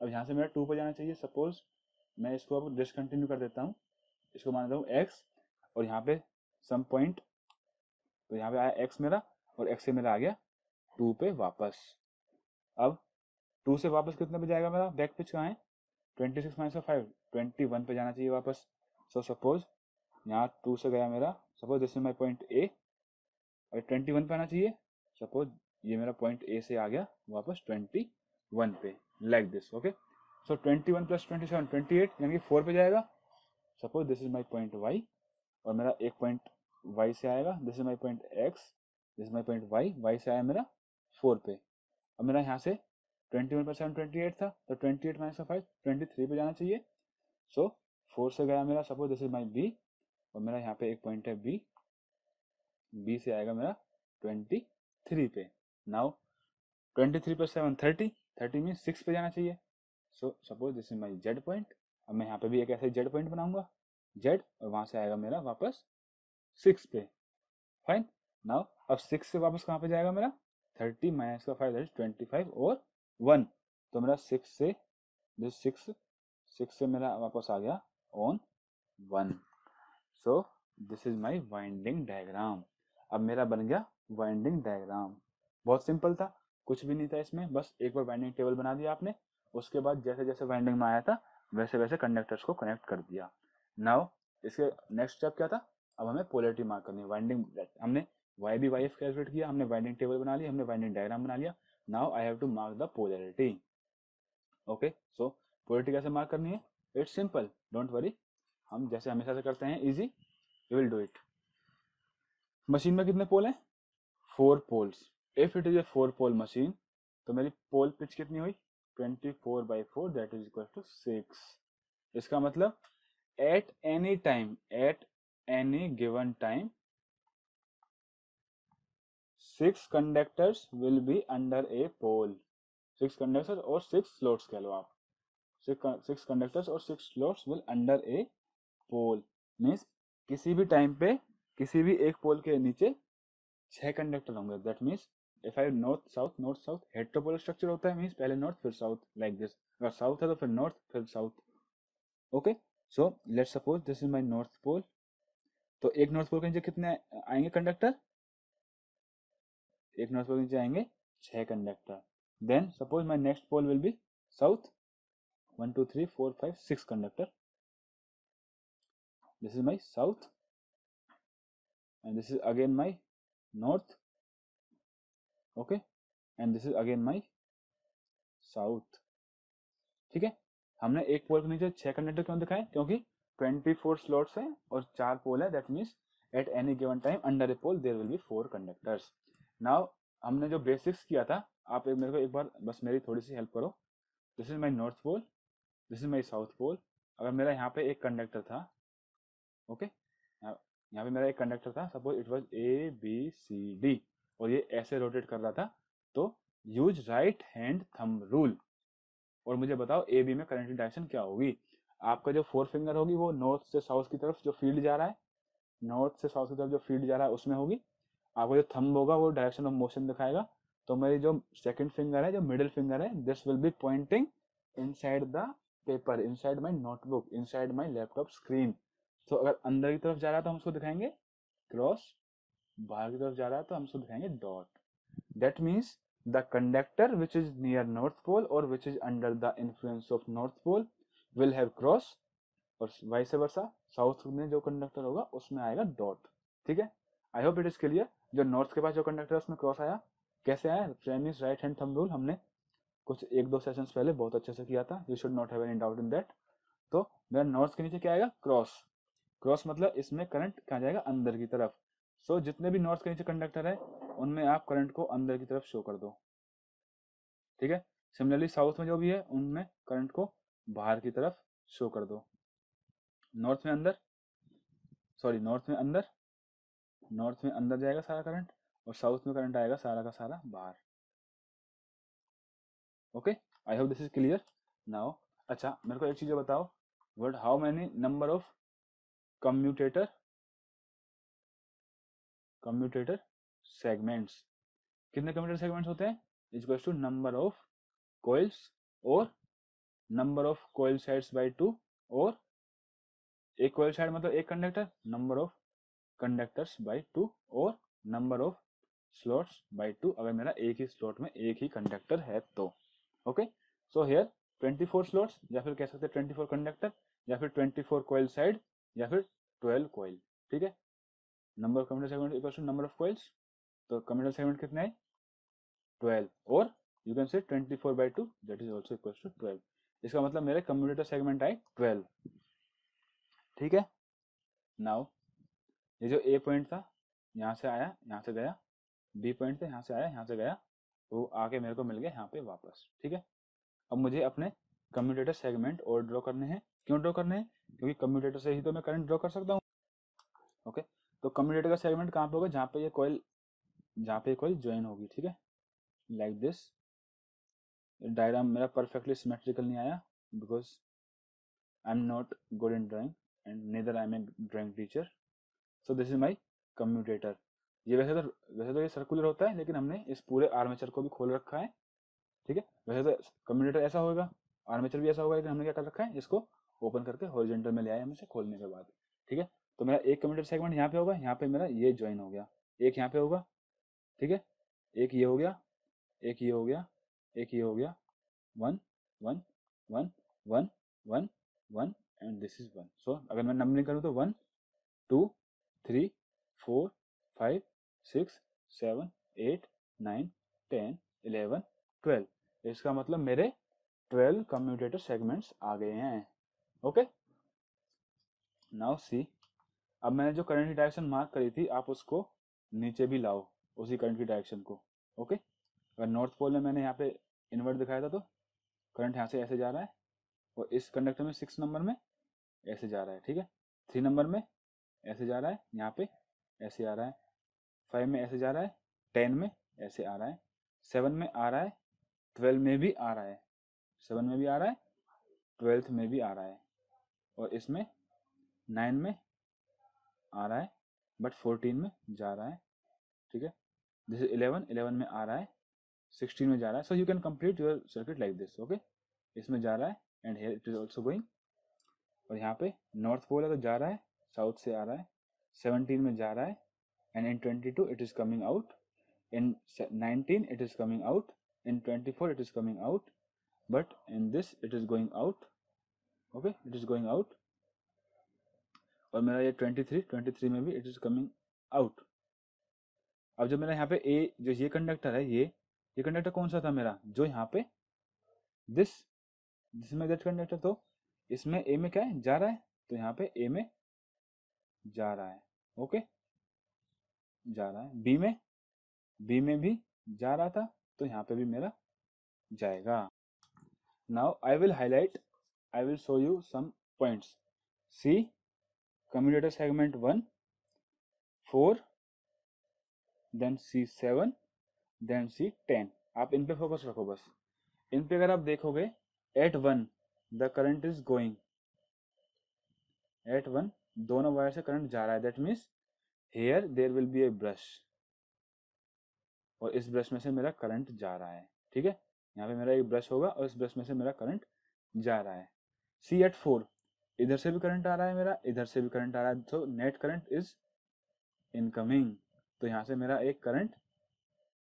अब यहाँ से मेरा 2 पे जाना चाहिए। सपोज मैं इसको अब डिसकंटिन्यू कर देता हूँ, इसको मान लेता हूँ x, और यहाँ पे सम पॉइंट, तो यहाँ पे आया x मेरा, और x से मेरा आ गया 2 पे वापस। अब 2 से वापस कितने पे जाएगा मेरा? बैक पिच कहाँ है? 26 माइनस 5, 21 पे जाना चाहिए वापस। सो सपोज यहाँ 2 से गया मेरा, suppose this is my point A, और 21 पे आना चाहिए। सपोज ये मेरा पॉइंट ए से आ गया वापस 21 पे, like this. Okay, so 21 plus 27 28, यानी कि 4 पे जाएगा। Suppose this is my point Y, और मेरा एक पॉइंट वाई से आएगा, this is my point X, this is my point Y, Y से आया मेरा 4 पे। अब मेरा यहाँ से 21 पर 7 28 था, तो 28 माइनस 5 23 पे जाना चाहिए। सो 4 से गया मेरा, suppose this is my B, और मेरा यहाँ पे एक पॉइंट है बी, बी से आएगा मेरा 23 पे। नाउ 23 पर 7 30, 30 में 6 पे जाना चाहिए। So suppose this is my Z point. अब मैं यहाँ पे भी एक ऐसे जेड पॉइंट बनाऊंगा, जेड, और वहां से आएगा मेरा वापस 6 पे। फाइन। नाउ अब 6 से वापस कहाँ पे जाएगा मेरा? 30 माइनस का 5 दैट इज 25 और 1, तो मेरा 6 से दिस 6 से मेरा वापस आ गया on 1। So this is my winding diagram. अब मेरा बन गया वाइंडिंग डायग्राम। बहुत सिंपल था, कुछ भी नहीं था इसमें, बस एक बार वाइंडिंग टेबल बना दिया आपने, उसके बाद जैसे जैसे वाइंडिंग में आया था वैसे वैसे कंडक्टर्स को कनेक्ट कर दिया। नाउ इसके नेक्स्ट स्टेप क्या था? अब हमें पोलैरिटी मार्क करनी है। वाइंडिंग हमने Y B Y F calculate किया, हमने वाइंडिंग टेबल बना ली, हमने वाइंडिंग डायग्राम बना लिया। Now I have to mark the polarity. Okay, so polarity कैसे मार्क करनी है? इट्स सिंपल, डोंट वरी, हम जैसे हमेशा से करते हैं, easy, we will do it. Machine में कितने पोल हैं? 4 poles. If it is a 4 pole machine, तो मेरी पोल पिच कितनी हुई? 24/4 दैट इज इक्वल टू 6। इसका मतलब at any time, at any given time 6 conductors will be under a pole. 6 conductors और 6 स्लॉट्स कह लो आप। 6 कंडक्टर्स और 6 slots will under a pole, means किसी भी टाइम पे किसी भी एक पोल के नीचे 6 कंडक्टर होंगे। That means if I north south heteropolar structure होता है, मीन्स पहले नॉर्थ फिर साउथ, लाइक दिस। अगर साउथ है तो फिर नॉर्थ फिर south. Okay, so let's suppose this is my north pole, तो एक नॉर्थ पोल के नीचे कितने आएंगे कंडक्टर? एक नॉर्थ पोल के नीचे आएंगे 6 conductor. Then suppose my next pole will be south, 1 2 3 4 5 6 conductor. This is my south and this is again my north, okay, and this is again my south। ठीक है, हमने एक पोल के नीचे 6 कंडक्टर क्यों दिखाए? क्योंकि 24 स्लॉट्स है और 4 पोल है, that means at any given time under a pole there will be 4 conductors. Now हमने जो बेसिक्स किया था, आप मेरे को एक बार बस मेरी थोड़ी सी हेल्प करो। This is my north pole, this is my south pole. अगर मेरा यहाँ पे एक कंडक्टर था, ओके, यहाँ पे मेरा एक कंडक्टर था, suppose it was A B C D, और ये ऐसे रोटेट कर रहा था, तो use right hand thumb rule और मुझे बताओ ए बी में करंट की डायरेक्शन क्या होगी। आपका जो 4 फिंगर होगी वो नॉर्थ से साउथ की तरफ जो फील्ड जा रहा है, नॉर्थ से साउथ की तरफ जो फील्ड जा रहा है उसमें होगी। आपका जो थंब होगा वो डायरेक्शन ऑफ मोशन दिखाएगा। तो मेरी जो सेकंड फिंगर है, जो मिडिल फिंगर है, this will be pointing inside the paper, inside my notebook, inside my laptop screen. तो अगर अंदर की तरफ जा रहा है तो हम उसको दिखाएंगे क्रॉस, बाहर की तरफ जा रहा है तो हम उसको दिखाएंगे dot. That means the conductor which is near north pole और which is under the influence of north pole will have cross, और वाइस वर्सा साउथ में जो कंडक्टर होगा उसमें आएगा डॉट। ठीक है, I hope it is clear. जो नॉर्थ के पास जो कंडक्टर है उसमें क्रॉस आया, कैसे आया? Friend right hand thumb rule हमने कुछ 1-2 सेशंस पहले बहुत अच्छे से किया था, you should not have any doubt in that. तो मेरा नॉर्थ के नीचे क्या आएगा? क्रॉस। क्रॉस मतलब इसमें करंट कहाँ जाएगा? अंदर की तरफ। सो जितने भी नॉर्थ के नीचे कंडक्टर है उनमें आप करंट को अंदर की तरफ शो कर दो, ठीक है। सिमिलरली साउथ में जो भी है उनमें करंट को बाहर की तरफ शो कर दो। नॉर्थ में अंदर, सॉरी नॉर्थ में अंदर, नॉर्थ में अंदर जाएगा सारा करंट और साउथ में करंट आएगा सारा का सारा बाहर। Okay, I hope this is clear now. अच्छा मेरे को एक चीज बताओ, what how many number of commutator commutator segments, कितने कम्यूटेटर सेगमेंट्स होते हैं, equal to number of coils और number of coil sides by 2, और एक coil side मतलब एक conductor, number of conductors by 2 और नंबर ऑफ स्लॉट्स बाई 2 अगर मेरा एक ही स्लॉट में एक ही कंडक्टर है तो। ओके, सो हियर 24 स्लॉट्स या फिर कह सकते हैं 24 कंडक्टर या फिर 24 coil साइड या फिर 12 coil, ठीक है। Number of commutator segment equal to number of coils, तो कम्यूटेटर सेगमेंट कितने हैं 12, और you can say 24/2 that is also equal to 12। इसका मतलब मेरे कम्यूटेटर सेगमेंट आए 12, ठीक है। नाउ ये जो ए पॉइंट था यहाँ से आया यहाँ से गया, बी पॉइंट था यहाँ से आया यहाँ से गया, वो आके मेरे को मिल गया यहाँ पे वापस, ठीक है। अब मुझे अपने कम्यूटेटर सेगमेंट और ड्रॉ करने हैं। क्यों ड्रॉ करने हैं, क्योंकि कम्यूटेटर से ही तो मैं करंट ड्रॉ कर सकता हूँ। ओके, तो कम्यूटेटर का सेगमेंट कहाँ पे होगा, जहाँ पे ये कॉइल ज्वाइन होगी, ठीक है, लाइक दिस। डायग्राम मेरा परफेक्टली सिमेट्रिकल नहीं आया because I am not good in drawing and neither I am a drawing teacher. So this is my commutator. ये वैसे तो ये सर्कुलर होता है, लेकिन हमने इस पूरे आर्मेचर को भी खोल रखा है, ठीक है। वैसे तो कम्यूटेटर ऐसा होगा, आर्मेचर भी ऐसा होगा, लेकिन हमने क्या कर रखा है, इसको ओपन करके हॉरिजॉन्टल में ले आए हम इसे खोलने के बाद, ठीक है। तो मेरा एक कम्यूटेटर सेगमेंट यहाँ पे होगा, यहाँ पे मेरा ये ज्वाइन हो गया, एक यहाँ पे होगा, ठीक है, एक ये हो गया, एक ये हो गया, एक ये हो गया, 1 1 1 1 1 1 एंड दिस इज 1। सो अगर मैं नंबरिंग करूँ तो 1 2 3 4 5 6 7 8 9 10 11 12। इसका मतलब मेरे 12 कम्यूटेटर सेगमेंट्स आ गए हैं। ओके, नाउ सी, अब मैंने जो करंट की डायरेक्शन मार्क करी थी आप उसको नीचे भी लाओ, उसी करंट की डायरेक्शन को। ओके, अगर नॉर्थ पोल में मैंने यहाँ पे इन्वर्ट दिखाया था तो करंट यहाँ से ऐसे जा रहा है, और इस कंडक्टर में 6 नंबर में ऐसे जा रहा है, ठीक है। 3 नंबर में ऐसे जा रहा है, यहाँ पे ऐसे आ रहा है, 5 में ऐसे जा रहा है, 10 में ऐसे आ रहा है, 7 में आ रहा है, 12 में भी आ रहा है, 7 में भी आ रहा है, 12th में भी आ रहा है, और इसमें 9 में आ रहा है बट 14 में जा रहा है, ठीक है। दिस इज 11 में आ रहा है, 16 में जा रहा है। So you can complete your circuit like this. Okay, इसमें जा रहा है and here it is also going, और यहाँ पे नॉर्थ पोल है तो जा रहा है, साउथ से आ रहा है, 17 में जा रहा है, and in 22 it is coming out, in 19 it is coming out, in 24 it is coming out, but in this it is going out. Okay, it is going out, और मेरा ये 23 में भी it is coming out। अब जब मेरा यहाँ पे ए जो ये कंडक्टर है, ये कंडक्टर कौन सा था मेरा, जो यहाँ पे दिस में दैट कंडक्टर, तो इसमें ए में क्या है जा रहा है, तो यहाँ पे ए में जा रहा है। ओके, जा रहा है, बी में भी जा रहा था, तो यहाँ पे भी मेरा जाएगा। Now I will show you some points. C commutator segment 1 4, then C 7, then C 10। आप इन पे फोकस रखो बस। इन पे अगर आप देखोगे at 1 the current is going, at 1 दोनों वायर से करंट जा रहा है, that means here there will be a brush, और इस ब्रश में से मेरा करंट जा रहा है, ठीक है। यहाँ पे मेरा एक ब्रश होगा और इस ब्रश में से मेरा करंट जा रहा है। सी एट 4 इधर से भी करंट आ रहा है मेरा, इधर से भी करंट आ रहा है, तो नेट करंट इज इनकमिंग, तो यहाँ से मेरा एक करंट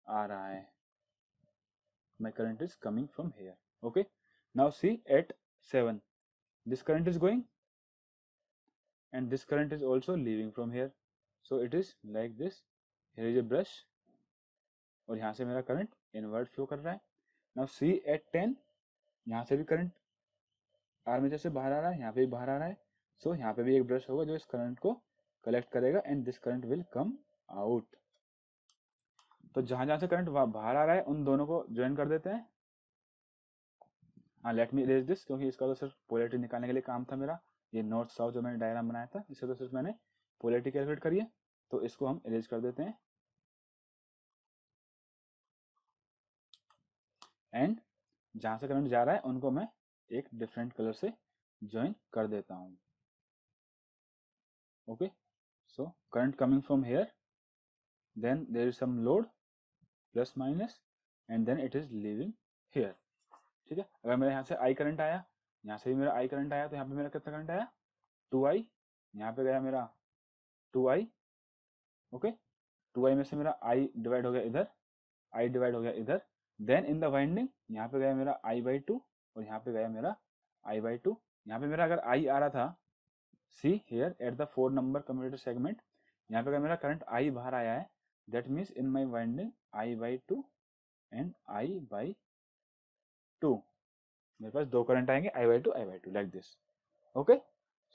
आ रहा है, my current is coming from here. Okay, now see at 7 this current is going and this current is also leaving from here, so it is like this, here is a brush, और यहाँ से मेरा current invert flow कर रहा है। Now see eight 10 यहाँ से भी करंट आर्मेचर से बाहर आ रहा है, यहाँ पे भी बाहर आ रहा है, सो यहाँ पे भी एक ब्रश होगा जो इस करंट को कलेक्ट करेगा and this current will come out. तो जहां जहां से करंट बाहर आ रहा है उन दोनों को ज्वाइन कर देते हैं। हाँ, लेट मी इरेज दिस, क्योंकि इसका तो सिर्फ पोलैरिटी निकालने के लिए काम था मेरा। ये नॉर्थ साउथ जो मैंने डायग्राम बनाया था इससे तो सिर्फ मैंने पोलैरिटी कैलकुलेट करी है, तो इसको हम इरेज कर देते हैं। एंड जहां से करंट जा रहा है उनको मैं एक डिफरेंट कलर से ज्वाइन कर देता हूँ। Okay, so current coming from here, then there is some load plus minus, and then it is leaving here. ठीक है, अगर मेरे यहाँ से आई करंट आया, यहाँ से भी मेरा आई करंट आया, तो यहाँ पे मेरा कितना करंट आया 2i, यहाँ पे गया मेरा 2i। ओके, 2i में से मेरा i डिवाइड हो गया इधर, i डिवाइड हो गया इधर। देन इन द वाइंडिंग यहाँ पे गया मेरा i/2 और यहाँ पे गया मेरा i/2। यहाँ पे मेरा अगर i आ रहा था, see here at the 4 number commutator segment, यहाँ पे अगर मेरा करंट i बाहर आया है, that means in my winding i/2 and i/2, मेरे पास दो करंट आएंगे i/2 like this. Okay,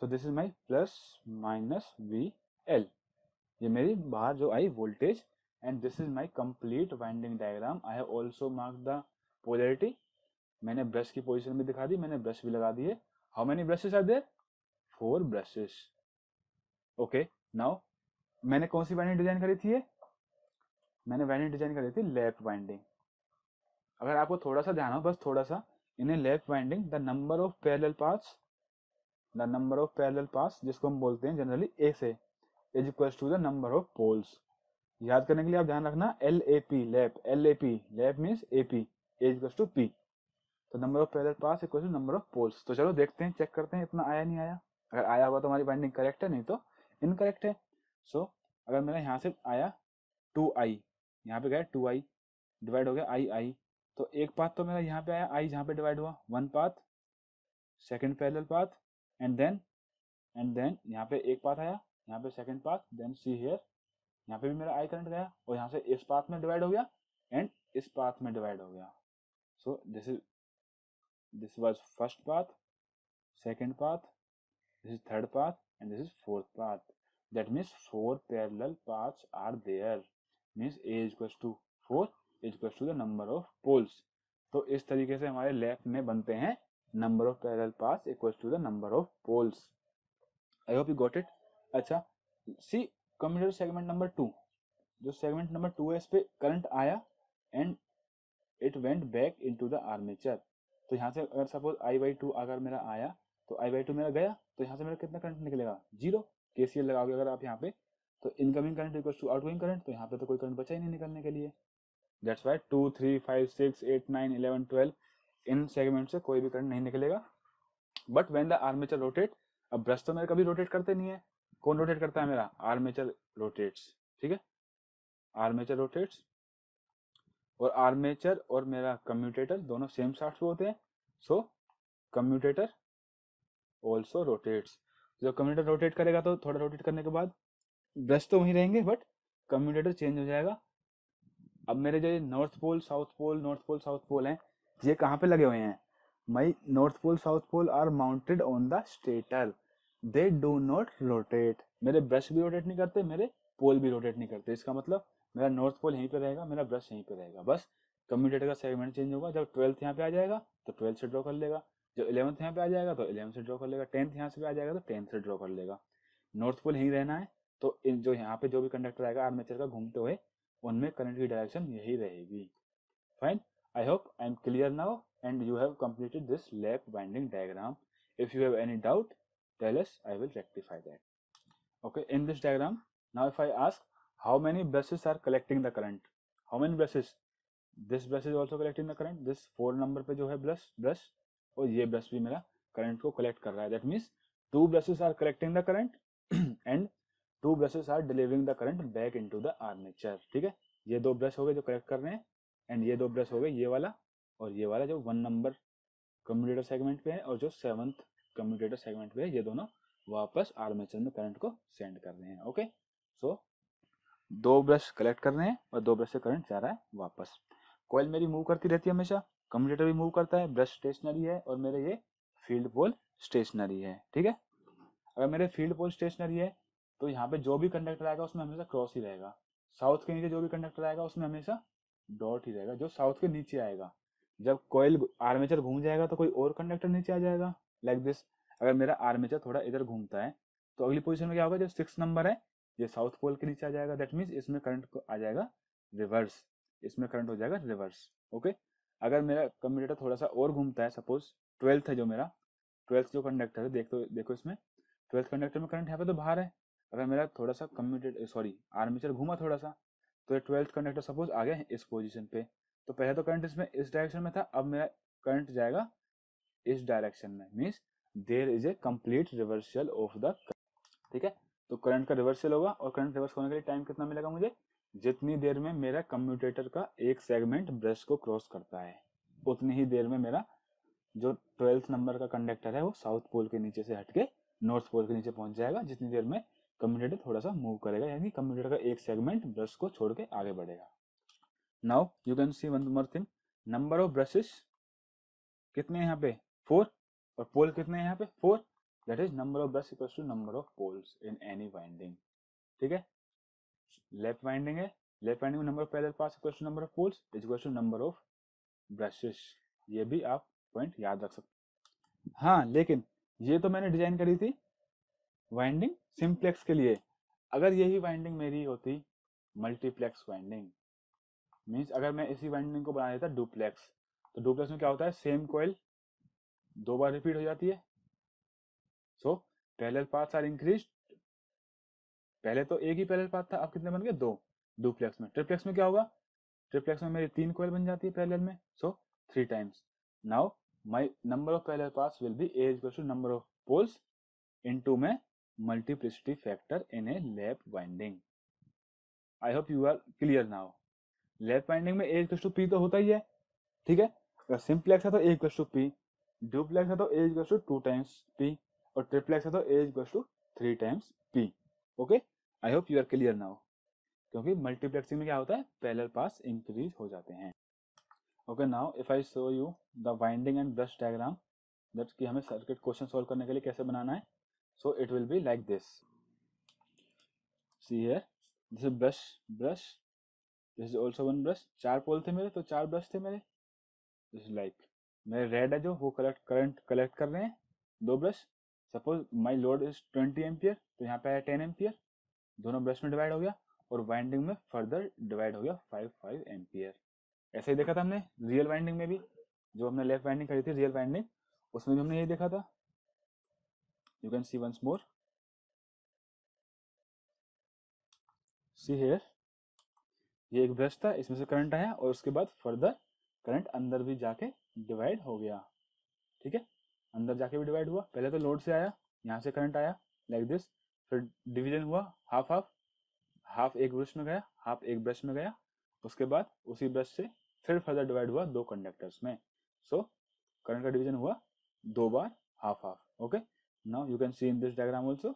so this is my plus minus VL, ये मेरी बाहर जो आई voltage. And this is my complete winding diagram. I have also mark the polarity, मैंने ब्रश की पोजीशन भी दिखा दी, मैंने ब्रश भी लगा दिए। How many brushes are there, 4 brushes. Okay, now मैंने कौन सी वाइंडिंग डिजाइन करी थी, मैंने वाइंडिंग डिजाइन करी थी लेफ्ट वाइंडिंग। अगर आपको थोड़ा सा ध्यान हो, बस थोड़ा सा, in lap winding the number of parallel paths, the number of parallel paths जिसको हम बोलते हैं generally A say, is equals to the number of poles. याद करने के लिए आप ध्यान रखना LAP, lap, LAP, lap means AP, A equals to P। तो number of parallel paths equals to number of poles. तो चलो देखते हैं, चेक करते हैं इतना आया नहीं आया। अगर आया होगा तो हमारी बाइंडिंग करेक्ट है, नहीं तो इनकरेक्ट है। सो अगर मेरा यहाँ से आया 2i, यहाँ पे गया 2i, डिवाइड हो गया i, तो एक पाथ तो मेरा यहाँ पे आया i, जहाँ पे डिवाइड हुआ, one path, second parallel path, and then यहाँ पे एक पाथ आया, यहाँ पे second path, then see here, यहाँ पे भी मेरा आई करंट गया और यहाँ से इस पाथ में डिवाइड हो गया एंड इस पाथ में डिवाइड हो गया। So this was first path, second path, this is third path, and this is fourth path. That means 4 parallel paths are there, means A is equals to 4 is equals to the number of poles। तो इस तरीके से हमारे left में बनते हैं number of parallel paths equals to the number of poles। I hope you got it। अच्छा, see commutator segment number 2, जो सेगमेंट नंबर 2 है, इस पे करंट आया and it went back into the armature. तो यहाँ से अगर सपोज I/2 अगर मेरा आया तो I/2 मेरा गया, तो यहाँ से मेरा कितना करंट निकलेगा, 0। KCL लगाओगे अगर आप यहाँ पे, तो incoming current equals to outgoing current, तो यहाँ पे तो कोई करंट बचा ही नहीं निकलने के लिए। दैट्स वाई 2, 3, 5, 6, 8, 9, 11, 12 इन सेगमेंट से कोई भी करंट नहीं निकलेगा। But when the armature rotate, अब ब्रश तो मेरे कभी रोटेट करते नहीं है, कौन रोटेट करता है, मेरा आर्मेचर रोटेट्स। ठीक है, आर्मेचर रोटेट्स, और आर्मेचर और मेरा कम्यूटेटर दोनों सेम शाफ्ट पे होते हैं। सो कम्यूटेटर ऑल्सो रोटेट्स। जब कम्यूटेटर रोटेट करेगा तो थोड़ा रोटेट करने के बाद ब्रश तो वहीं रहेंगे, बट कम्यूटेटर चेंज हो जाएगा। अब मेरे जो ये north pole south pole, north pole south pole हैं, ये कहाँ पे लगे हुए हैं, my north pole south pole are mounted on the stator, they do not rotate. मेरे ब्रश भी रोटेट नहीं करते, मेरे पोल भी रोटेट नहीं करते। इसका मतलब मेरा नॉर्थ पोल यहीं पे रहेगा, मेरा ब्रश यहीं पे रहेगा, बस कम्यूटेटर का सेगमेंट चेंज होगा। जब 12th यहाँ पे आ जाएगा तो 12th से ड्रॉ कर लेगा, जब 11th यहाँ पे आ जाएगा तो 11th से ड्रॉ कर लेगा, 10th यहाँ से भी आ जाएगा तो 10th से ड्रॉ कर लेगा। नॉर्थ पोल यहीं रहना है, तो जो यहाँ पे जो भी कंडक्टर आएगा आर्मेचर का घूमते हुए, उनमें करंट की डायरेक्शन यही रहेगी। Fine, I hope I am clear now and you have completed this lap winding diagram. If you have any doubt, tell us, I will rectify that. Okay, in this diagram, now if I ask how many brushes are collecting the current, how many brushes, this brush is also collecting the current, this 4 number पे जो है brush, और ये brush भी मेरा current को collect कर रहा है। That means 2 brushes are collecting the current and 2 brushes are delivering the current back into the armature। ठीक है, ये 2 ब्रश हो गए जो कलेक्ट कर रहे हैं, एंड ये 2 ब्रश हो गए, ये वाला और ये वाला जो 1 नंबर कम्यूटेटर सेगमेंट पे है और जो 7th कम्यूटेटर सेगमेंट पे है, ये दोनों वापस आर्मेचर में करंट को सेंड कर रहे हैं। ओके, सो 2 ब्रश कलेक्ट कर रहे हैं और 2 ब्रश से करंट जा रहा है वापस। कॉइल मेरी मूव करती रहती है हमेशा, कम्यूटेटर भी मूव करता है, ब्रश स्टेशनरी है और मेरे ये फील्ड पोल स्टेशनरी है। ठीक है, अगर मेरे फील्ड पोल स्टेशनरी है तो यहाँ पे जो भी कंडक्टर आएगा उसमें हमेशा क्रॉस ही रहेगा। साउथ के नीचे जो भी कंडक्टर आएगा उसमें हमेशा डॉट ही रहेगा, जो साउथ के नीचे आएगा। जब कॉइल आर्मेचर घूम जाएगा तो कोई और कंडक्टर नीचे आ जाएगा, लाइक दिस। अगर मेरा आर्मेचर थोड़ा इधर घूमता है तो अगली पोजीशन में क्या होगा, जो 6 नंबर है ये साउथ पोल के नीचे आ जाएगा, दैट मीन्स इसमें करंट आ जाएगा रिवर्स, इसमें करंट हो जाएगा रिवर्स। ओके, अगर मेरा कम्यूटेटर थोड़ा सा और घूमता है, सपोज 12th है जो मेरा 12th जो कंडक्टर है, देखो इसमें 12th कंडक्टर में करंट यहाँ पे तो बाहर है। अगर मेरा थोड़ा सा कम्यूटेटर सॉरी आर्मेचर घूमा थोड़ा सा, तो ये 12th कंडक्टर सपोज आ गया इस पोजीशन पे, तो पहले तो करंट इसमें इस डायरेक्शन में था, अब मेरा करंट जाएगा इस डायरेक्शन में, means there is a complete reversal of the, ठीक है। तो करंट का रिवर्सल होगा, और करंट रिवर्स होने के लिए टाइम कितना मिलेगा मुझे, जितनी देर में मेरा कम्यूटेटर का एक सेगमेंट ब्रश को क्रॉस करता है उतनी ही देर में मेरा जो 12th नंबर का कंडक्टर है वो साउथ पोल के नीचे से हटके नॉर्थ पोल के नीचे पहुंच जाएगा, जितनी देर में कम्यूटेटर थोड़ा सा मूव करेगा, यानी कम्यूटेटर का एक सेगमेंट ब्रश को छोड़ के आगे बढ़ेगा। Now you can C one more thing, number of brushes कितने यहाँ पे 4, और पोल कितने यहाँ पे 4, that is number of brush equals to number of poles in any winding, ठीक है। लेफ्ट वाइंडिंग है, लेफ्ट वाइंडिंग में number of parallel paths equals to number of poles is equals to number of brushes, ये भी आप point याद रख सकते। हाँ, लेकिन ये तो मैंने डिजाइन करी थी वाइंडिंग सिंप्लेक्स के लिए, अगर यही वाइंडिंग मेरी होती मल्टीप्लेक्स वाइंडिंग, मीन्स अगर मैं इसी वाइंडिंग को बना देता डुप्लेक्स, तो डुप्लेक्स में क्या होता है, सेम कॉइल 2 बार रिपीट हो जाती है, so parallel paths are increased. पहले तो एक ही पैरेलल पाथ था, अब कितने बन गए 2 डुप्लेक्स में। ट्रिप्लेक्स में क्या होगा, ट्रिप्लेक्स में मेरी 3 कॉइल बन जाती है पैरेलल में, so 3 times. Now my number of parallel paths will be A equals to number of poles into में multiplicity factor in a lap winding. I hope you are clear now. Lap winding में A equals to P तो होता ही है, ठीक है। अगर simplex है तो A equals to P, duplex है तो A equals to 2 times P, और ट्रिप्लेक्स है तो A equals to 3 times P। Okay, I hope you are clear now, क्योंकि मल्टीप्लेक्सिंग में क्या होता है, पैरेलल पाथ्स इंक्रीज हो जाते हैं। Okay, now if I show you the winding and brush diagram, that कि हमें सर्किट क्वेश्चन सॉल्व करने के लिए कैसे बनाना है, सो it will be like this. See here, this is brush, this is also one brush, 4 पोल थे मेरे तो 4 ब्रश थे मेरे, दिस लाइक मेरे रेड है जो वो करंट कलेक्ट कर रहे हैं 2 brush. Suppose my load is 20 ampere, तो यहाँ पे है 10 एम्पियर, दोनों ब्रश में डिवाइड हो गया, और वाइंडिंग में फर्दर डिवाइड हो गया 5 एम्पियर। ऐसे ही देखा था हमने रियल वाइंडिंग में भी, जो हमने लेफ्ट वाइंडिंग करी थी रियल वाइंडिंग, उसमें भी हमने यही देखा था। You can see once more, see here, ये एक ब्रश था, इसमें से करंट आया और उसके बाद फर्दर करंट अंदर भी जाके डिवाइड हो गया, ठीक है। अंदर जाके भी डिवाइड हुआ, पहले तो लोड से आया, यहाँ से करंट आया लाइक दिस, फिर डिवीजन हुआ हाफ हाफ, हाफ एक ब्रश में गया, हाफ एक ब्रश में गया, उसके बाद उसी ब्रश से फिर फर्दर डिवाइड हुआ 2 कंडक्टर्स में, सो करंट का डिवीजन हुआ 2 बार half half. Okay, now you can see in this diagram also,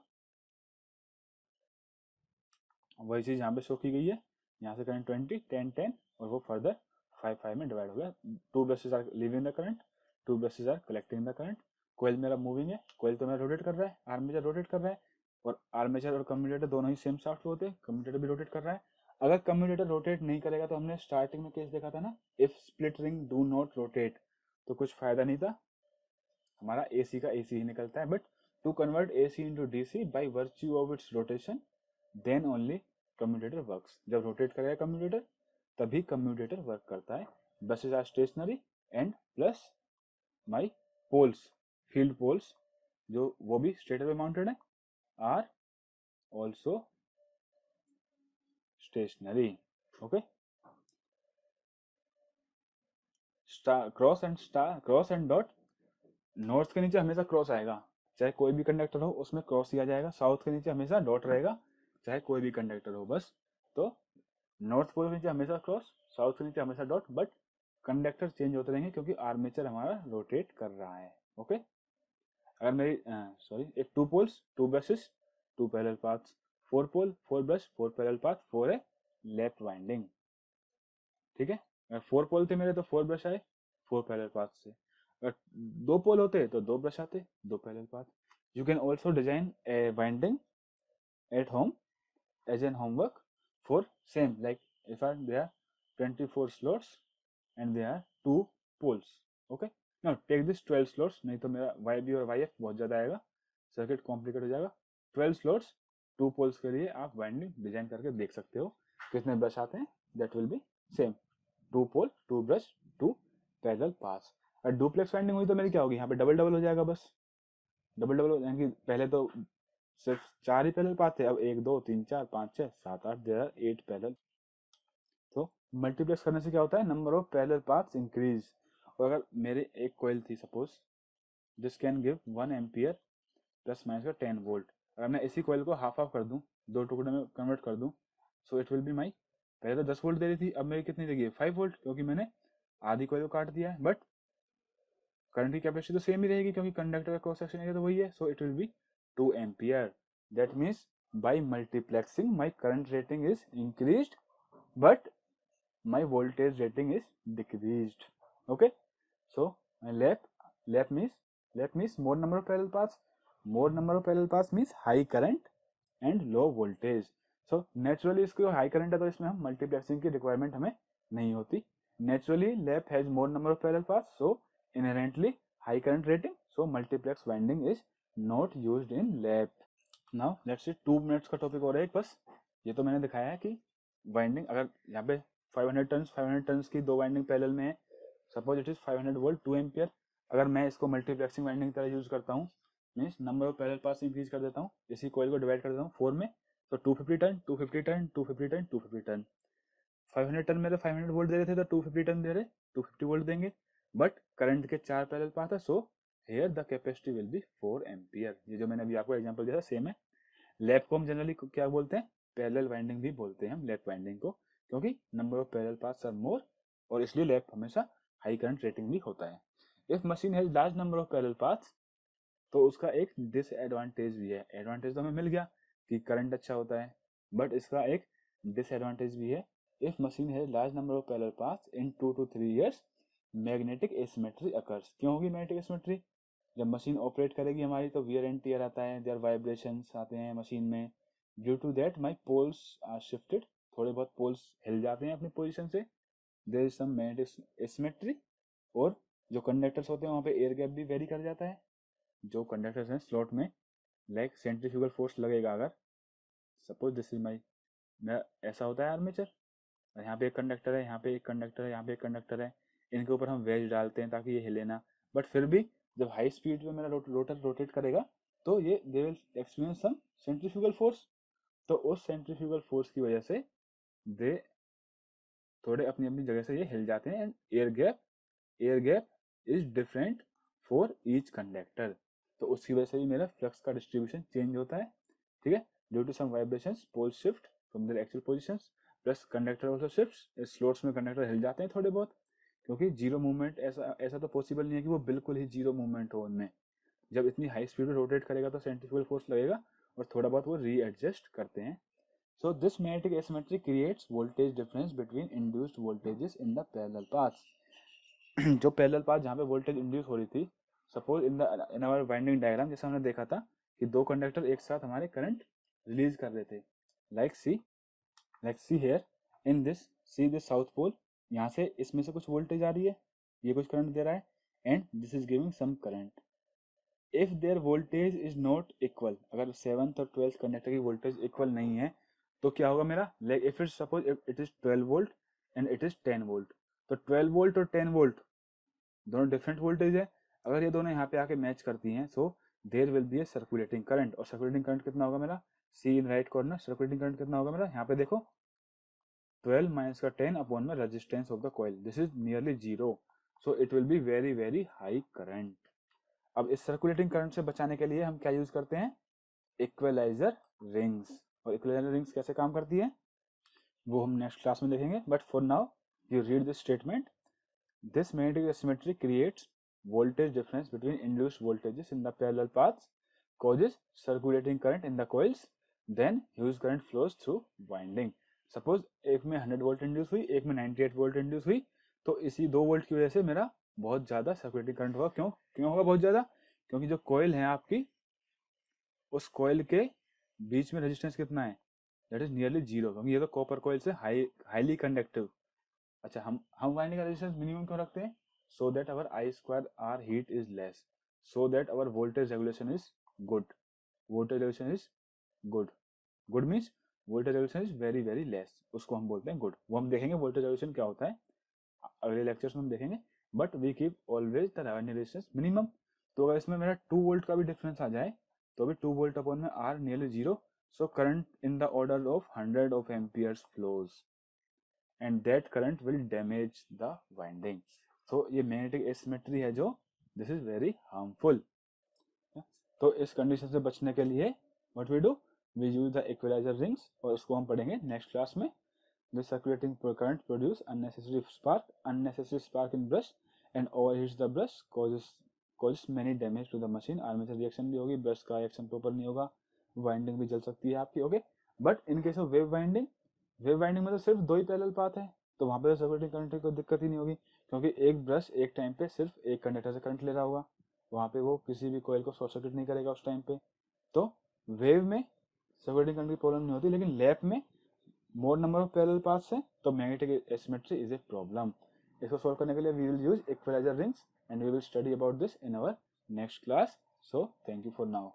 वही चीज यहाँ पे शो की गई है, यहाँ से करंट 20 10 10 और वो फर्दर 5 5 में डिवाइड हो गया। 2 brushes are leaving the current, 2 brushes are collecting the current. Coil मेरा मूविंग है, कोयल तो मेरा रोटेट कर रहा है, आर्मेचर रोटेट कर रहा है, और आर्मेचर और कम्यूटेटर दोनों ही सेम शाफ्ट होते हैं, कम्यूटेटर भी रोटेट कर रहा है। अगर कम्यूटेटर रोटेट नहीं करेगा तो हमने स्टार्टिंग में केस देखा था ना, if split ring do not rotate, तो कुछ फायदा नहीं था, हमारा एसी का एसी ही निकलता है। But to convert AC into DC by virtue of its rotation, then only commutator works. जब रोटेट करेगा कम्यूटेटर तभी कम्यूटेटर वर्क करता है। Brushes are stationary and plus my poles, field poles जो वो भी स्टेटर पे माउंटेड है, are also stationary. Okay, cross and dot, north के नीचे हमेशा क्रॉस आएगा, चाहे कोई भी कंडक्टर हो उसमें क्रॉस ही आ जाएगा। साउथ के नीचे हमेशा डॉट रहेगा, चाहे कोई भी कंडक्टर हो, बस। तो नॉर्थ पोल के नीचे हमेशा क्रॉस, साउथ के नीचे हमेशा डॉट, बट कंडक्टर चेंज होते रहेंगे क्योंकि आर्मेचर हमारा रोटेट कर रहा है। ओके, अगर मेरी sorry, if 2 poles 2 brushes 2 parallel paths, 4 pole 4 brush 4 parallel path, 4 है लेफ्ट वाइंडिंग, ठीक है। अगर 4 पोल थे मेरे तो 4 ब्रश आए 4 पैरेलल पाथ से, अगर 2 पोल होते तो 2 ब्रश आते 2 parallel path. You can also design a winding at home as an homework, for same, like if there are 24 slots and there are 2 poles. Okay, now take this 12 slots, नहीं तो मेरा YB और YF बहुत ज़्यादा आएगा, circuit complicate हो जाएगा. 12 slots 2 poles के लिए आप वाइंडिंग डिजाइन करके देख सकते हो. कितने ब्रश आते हैं, that will be same, 2 pole 2 brush 2 parallel paths. और डुप्लेक्स वाइंडिंग हुई तो मेरी क्या होगी, यहाँ पे डबल डबल हो जाएगा, बस डबल डबल, यानी कि पहले तो सिर्फ 4 ही पैरेलल पाथ थे, अब 1 2 3 4 5 6 7 8 देयर आर 8 पैरेलल. तो मल्टीप्लेक्स करने से क्या होता है, number of parallel paths increase. और अगर मेरे एक कॉइल थी suppose, this can give 1 ampere plus minus का 10 वोल्ट. अगर मैं इसी कॉइल को हाफ हाफ कर दूं, 2 टुकड़े में कन्वर्ट कर दूं, सो इट विल बी माई, पहले तो 10 वोल्ट दे रही थी, अब मेरी कितनी देगी, 5 वोल्ट, क्योंकि मैंने आधी कॉइल को काट दिया है. बट करंट की कैपेसिटी तो सेम ही रहेगी, क्योंकि कंडक्टर का क्रॉस सेक्शन एरिया तो वही है. सो it will be 2 ampere. That means by multiplexing my current rating is increased but my voltage rating is decreased. Okay, so my lap means more number of parallel paths. More number of parallel paths means high current and low voltage. So naturally इसको high current है तो इसमें हम multiplexing की requirement हमें नहीं होती. Naturally lap has more number of parallel paths, so inherently high current rating, so multiplex winding is not used in lap. Now let's say 2 minutes का टॉपिक हो रहा है एक बस. ये तो मैंने दिखाया है कि वाइंडिंग, अगर यहाँ पे 500 टर्न्स की 2 वाइंडिंग पैरेलल में है, suppose it is 500 volt 2 ampere. अगर मैं इसको मल्टीप्लेक्सिंग वाइंडिंग की तरह यूज करता हूँ, means number of parallel paths increase कर देता हूँ, इसी कॉइल को डिवाइड कर देता हूँ 4 में, तो 250 turn 250 turn 250 turn 250 turn. 500 turn में तो 500 वोल्ट दे रहे थे, तो 250 टर्न दे रहे 250 वोल्ट देंगे. बट करंट के 4 पैरेलल पाथ है, so here the capacity will be 4 ampere. ये जो मैंने अभी आपको एग्जांपल दिया था सेम है. लैप को हम जनरली क्या बोलते हैं, पैरेलल वाइंडिंग भी बोलते हैं हम लैप वाइंडिंग को, क्योंकि number of parallel paths are more, और इसलिए लैप हमेशा हाई करंट रेटिंग भी होता है. If machine has large number of parallel paths, तो उसका एक डिसएडवांटेज भी है. एडवांटेज तो हमें मिल गया कि करंट अच्छा होता है, बट इसका एक डिसएडवांटेज भी है. If machine has large number of parallel paths in 2 to 3 years magnetic asymmetry occurs. क्यों होगी मैग्नेटिक एसिमेट्री, जब मशीन ऑपरेट करेगी हमारी तो वियर एंड टियर आता है, देयर वाइब्रेशंस आते हैं मशीन में. Due to that my poles are shifted, थोड़े बहुत पोल्स हिल जाते हैं अपनी पोजीशन से. There is some magnetic asymmetry. और जो कंडक्टर्स होते हैं वहाँ पे एयर गैप भी वेरी कर जाता है. जो कंडक्टर्स हैं स्लॉट में, लाइक सेंट्रीफ्यूगल फोर्स लगेगा, अगर सपोज दिस इज माई, मेरा ऐसा होता है आर्मेचर, यहाँ पे एक कंडक्टर है, यहाँ पे एक कंडक्टर है, यहाँ पे एक कंडक्टर है, इनके ऊपर हम वेज डालते हैं ताकि ये हिले ना. बट फिर भी जब हाई स्पीड में मेरा रोटर रोटेट करेगा, तो ये they will experience some centrifugal force. तो उस सेंट्रीफ्यूगल फोर्स की वजह से दे थोड़े अपनी अपनी जगह से ये हिल जाते हैं. And air gap is different for each conductor. तो उसकी वजह से भी मेरा फ्लक्स का डिस्ट्रीब्यूशन चेंज होता है. ठीक है, due to some vibrations pole shift from their actual positions, plus conductor also shifts. Slots में कंडक्टर हिल जाते हैं थोड़े बहुत, क्योंकि जीरो मूवमेंट ऐसा तो पॉसिबल नहीं है कि वो बिल्कुल ही जीरो मूवमेंट हो उनमें. जब इतनी हाई स्पीड में रोटेट करेगा तो सेंट्रीफ्यूगल फोर्स लगेगा, और थोड़ा बहुत वो रीएडजस्ट करते हैं. So this magnetic asymmetry creates voltage difference between induced voltages in the parallel paths. जो पैरेलल पाथ जहाँ पे वोल्टेज इंड्यूस हो रही थी, suppose in our winding diagram, जैसा हमने देखा था कि 2 कंडक्टर एक साथ हमारे करंट रिलीज कर रहे थे. Like see here in this, see this south pole, यहाँ से इसमें से कुछ वोल्टेज आ रही है, ये कुछ करंट दे रहा है, and this is giving some current. If their voltage is not equal, अगर 7th और 12th कंडक्टर की वोल्टेज इक्वल नहीं है, तो क्या होगा मेरा, like if it suppose it is 12 volt and it is 10 volt, तो 12 वोल्ट और 10 वोल्ट दोनों डिफरेंट वोल्टेज है. अगर ये दोनों यहाँ पे आके मैच करती हैं, so there will be a circulating current. और सर्कुलेटिंग करंट कितना होगा मेरा, see in right corner, circulating current कितना होगा मेरा, यहाँ पे देखो 12 माइनस का 10 अपॉन में resistance of the coil, this is nearly 0. So it will be very very high current. अब इस सर्कुलेटिंग करंट से बचाने के लिए हम क्या यूज करते हैं, इक्वलाइजर रिंग्स. और इक्वलाइजर रिंग्स कैसे काम करती है वो हम नेक्स्ट क्लास में देखेंगे. But for now you read this statement. This magnetic asymmetry creates voltage difference between induced voltages in the parallel paths, causes circulating current in the coils, then huge current flows through winding. Suppose एक में 100 volt induce हुई, एक में 98 volt induce हुई, तो इसी 2 volt की वजह से मेरा बहुत ज्यादा सर्कुलेटिंग करंट होगा. क्यों होगा बहुत ज्यादा, क्योंकि जो कॉइल है आपकी, उस कॉइल के बीच में रेजिस्टेंस कितना है, दैट इज नियरली जीरो, क्योंकि ये तो कॉपर कॉइल से हाईली कंडक्टिव। अच्छा, हम वाइंडिंग का रेजिस्टेंस मिनिमम क्यों रखते हैं? So that our I square R heat is less, so that our voltage regulation is good. Voltage regulation is good. Good means voltage regulation is very very less, उसको हम बोलते हैं good. वो हम देखेंगे वोल्टेज रेगुलेशन क्या होता है अगले लेक्चर्स में हम देखेंगे, but we keep always the winding resistance minimum. तो अगर इसमें मेरा 2 वोल्ट का भी डिफरेंस आ जाए तो भी 2 वोल्ट अपॉन में R nearly zero, so current in the order of 100 of amperes flows and that current will damage the winding. So ये magnetic asymmetry है जो this is very harmful. तो इस कंडीशन से बचने के लिए what we do, we use the equalizer rings, और उसको हम पढ़ेंगे नेक्स्ट क्लास में। The circulating current produce unnecessary spark in brush and overheats the brush, causes many damage to the machine. Armature reaction भी होगी, ब्रश का action proper नहीं होगा, वाइंडिंग भी जल सकती है आपकी। Okay, but in case of wave winding में तो सिर्फ 2 ही पैरेलल पाथ है, तो वहां पे तो सर्कुलेटिंग करंट की कोई दिक्कत ही नहीं होगी, क्योंकि एक ब्रश एक टाइम पे सिर्फ एक कंडक्टर से करंट ले रहा होगा, वहां पे वो किसी भी कॉइल को शॉर्ट सर्किट नहीं करेगा उस टाइम पे। तो वेव में सर्कुलेटिंग करंट की प्रॉब्लम नहीं होती, लेकिन लैप में more number of parallel paths है तो magnetic asymmetry is a problem. इसको सॉल्व करने के लिए we will use equaliser rings and we will study about this in our next class. So thank you for now.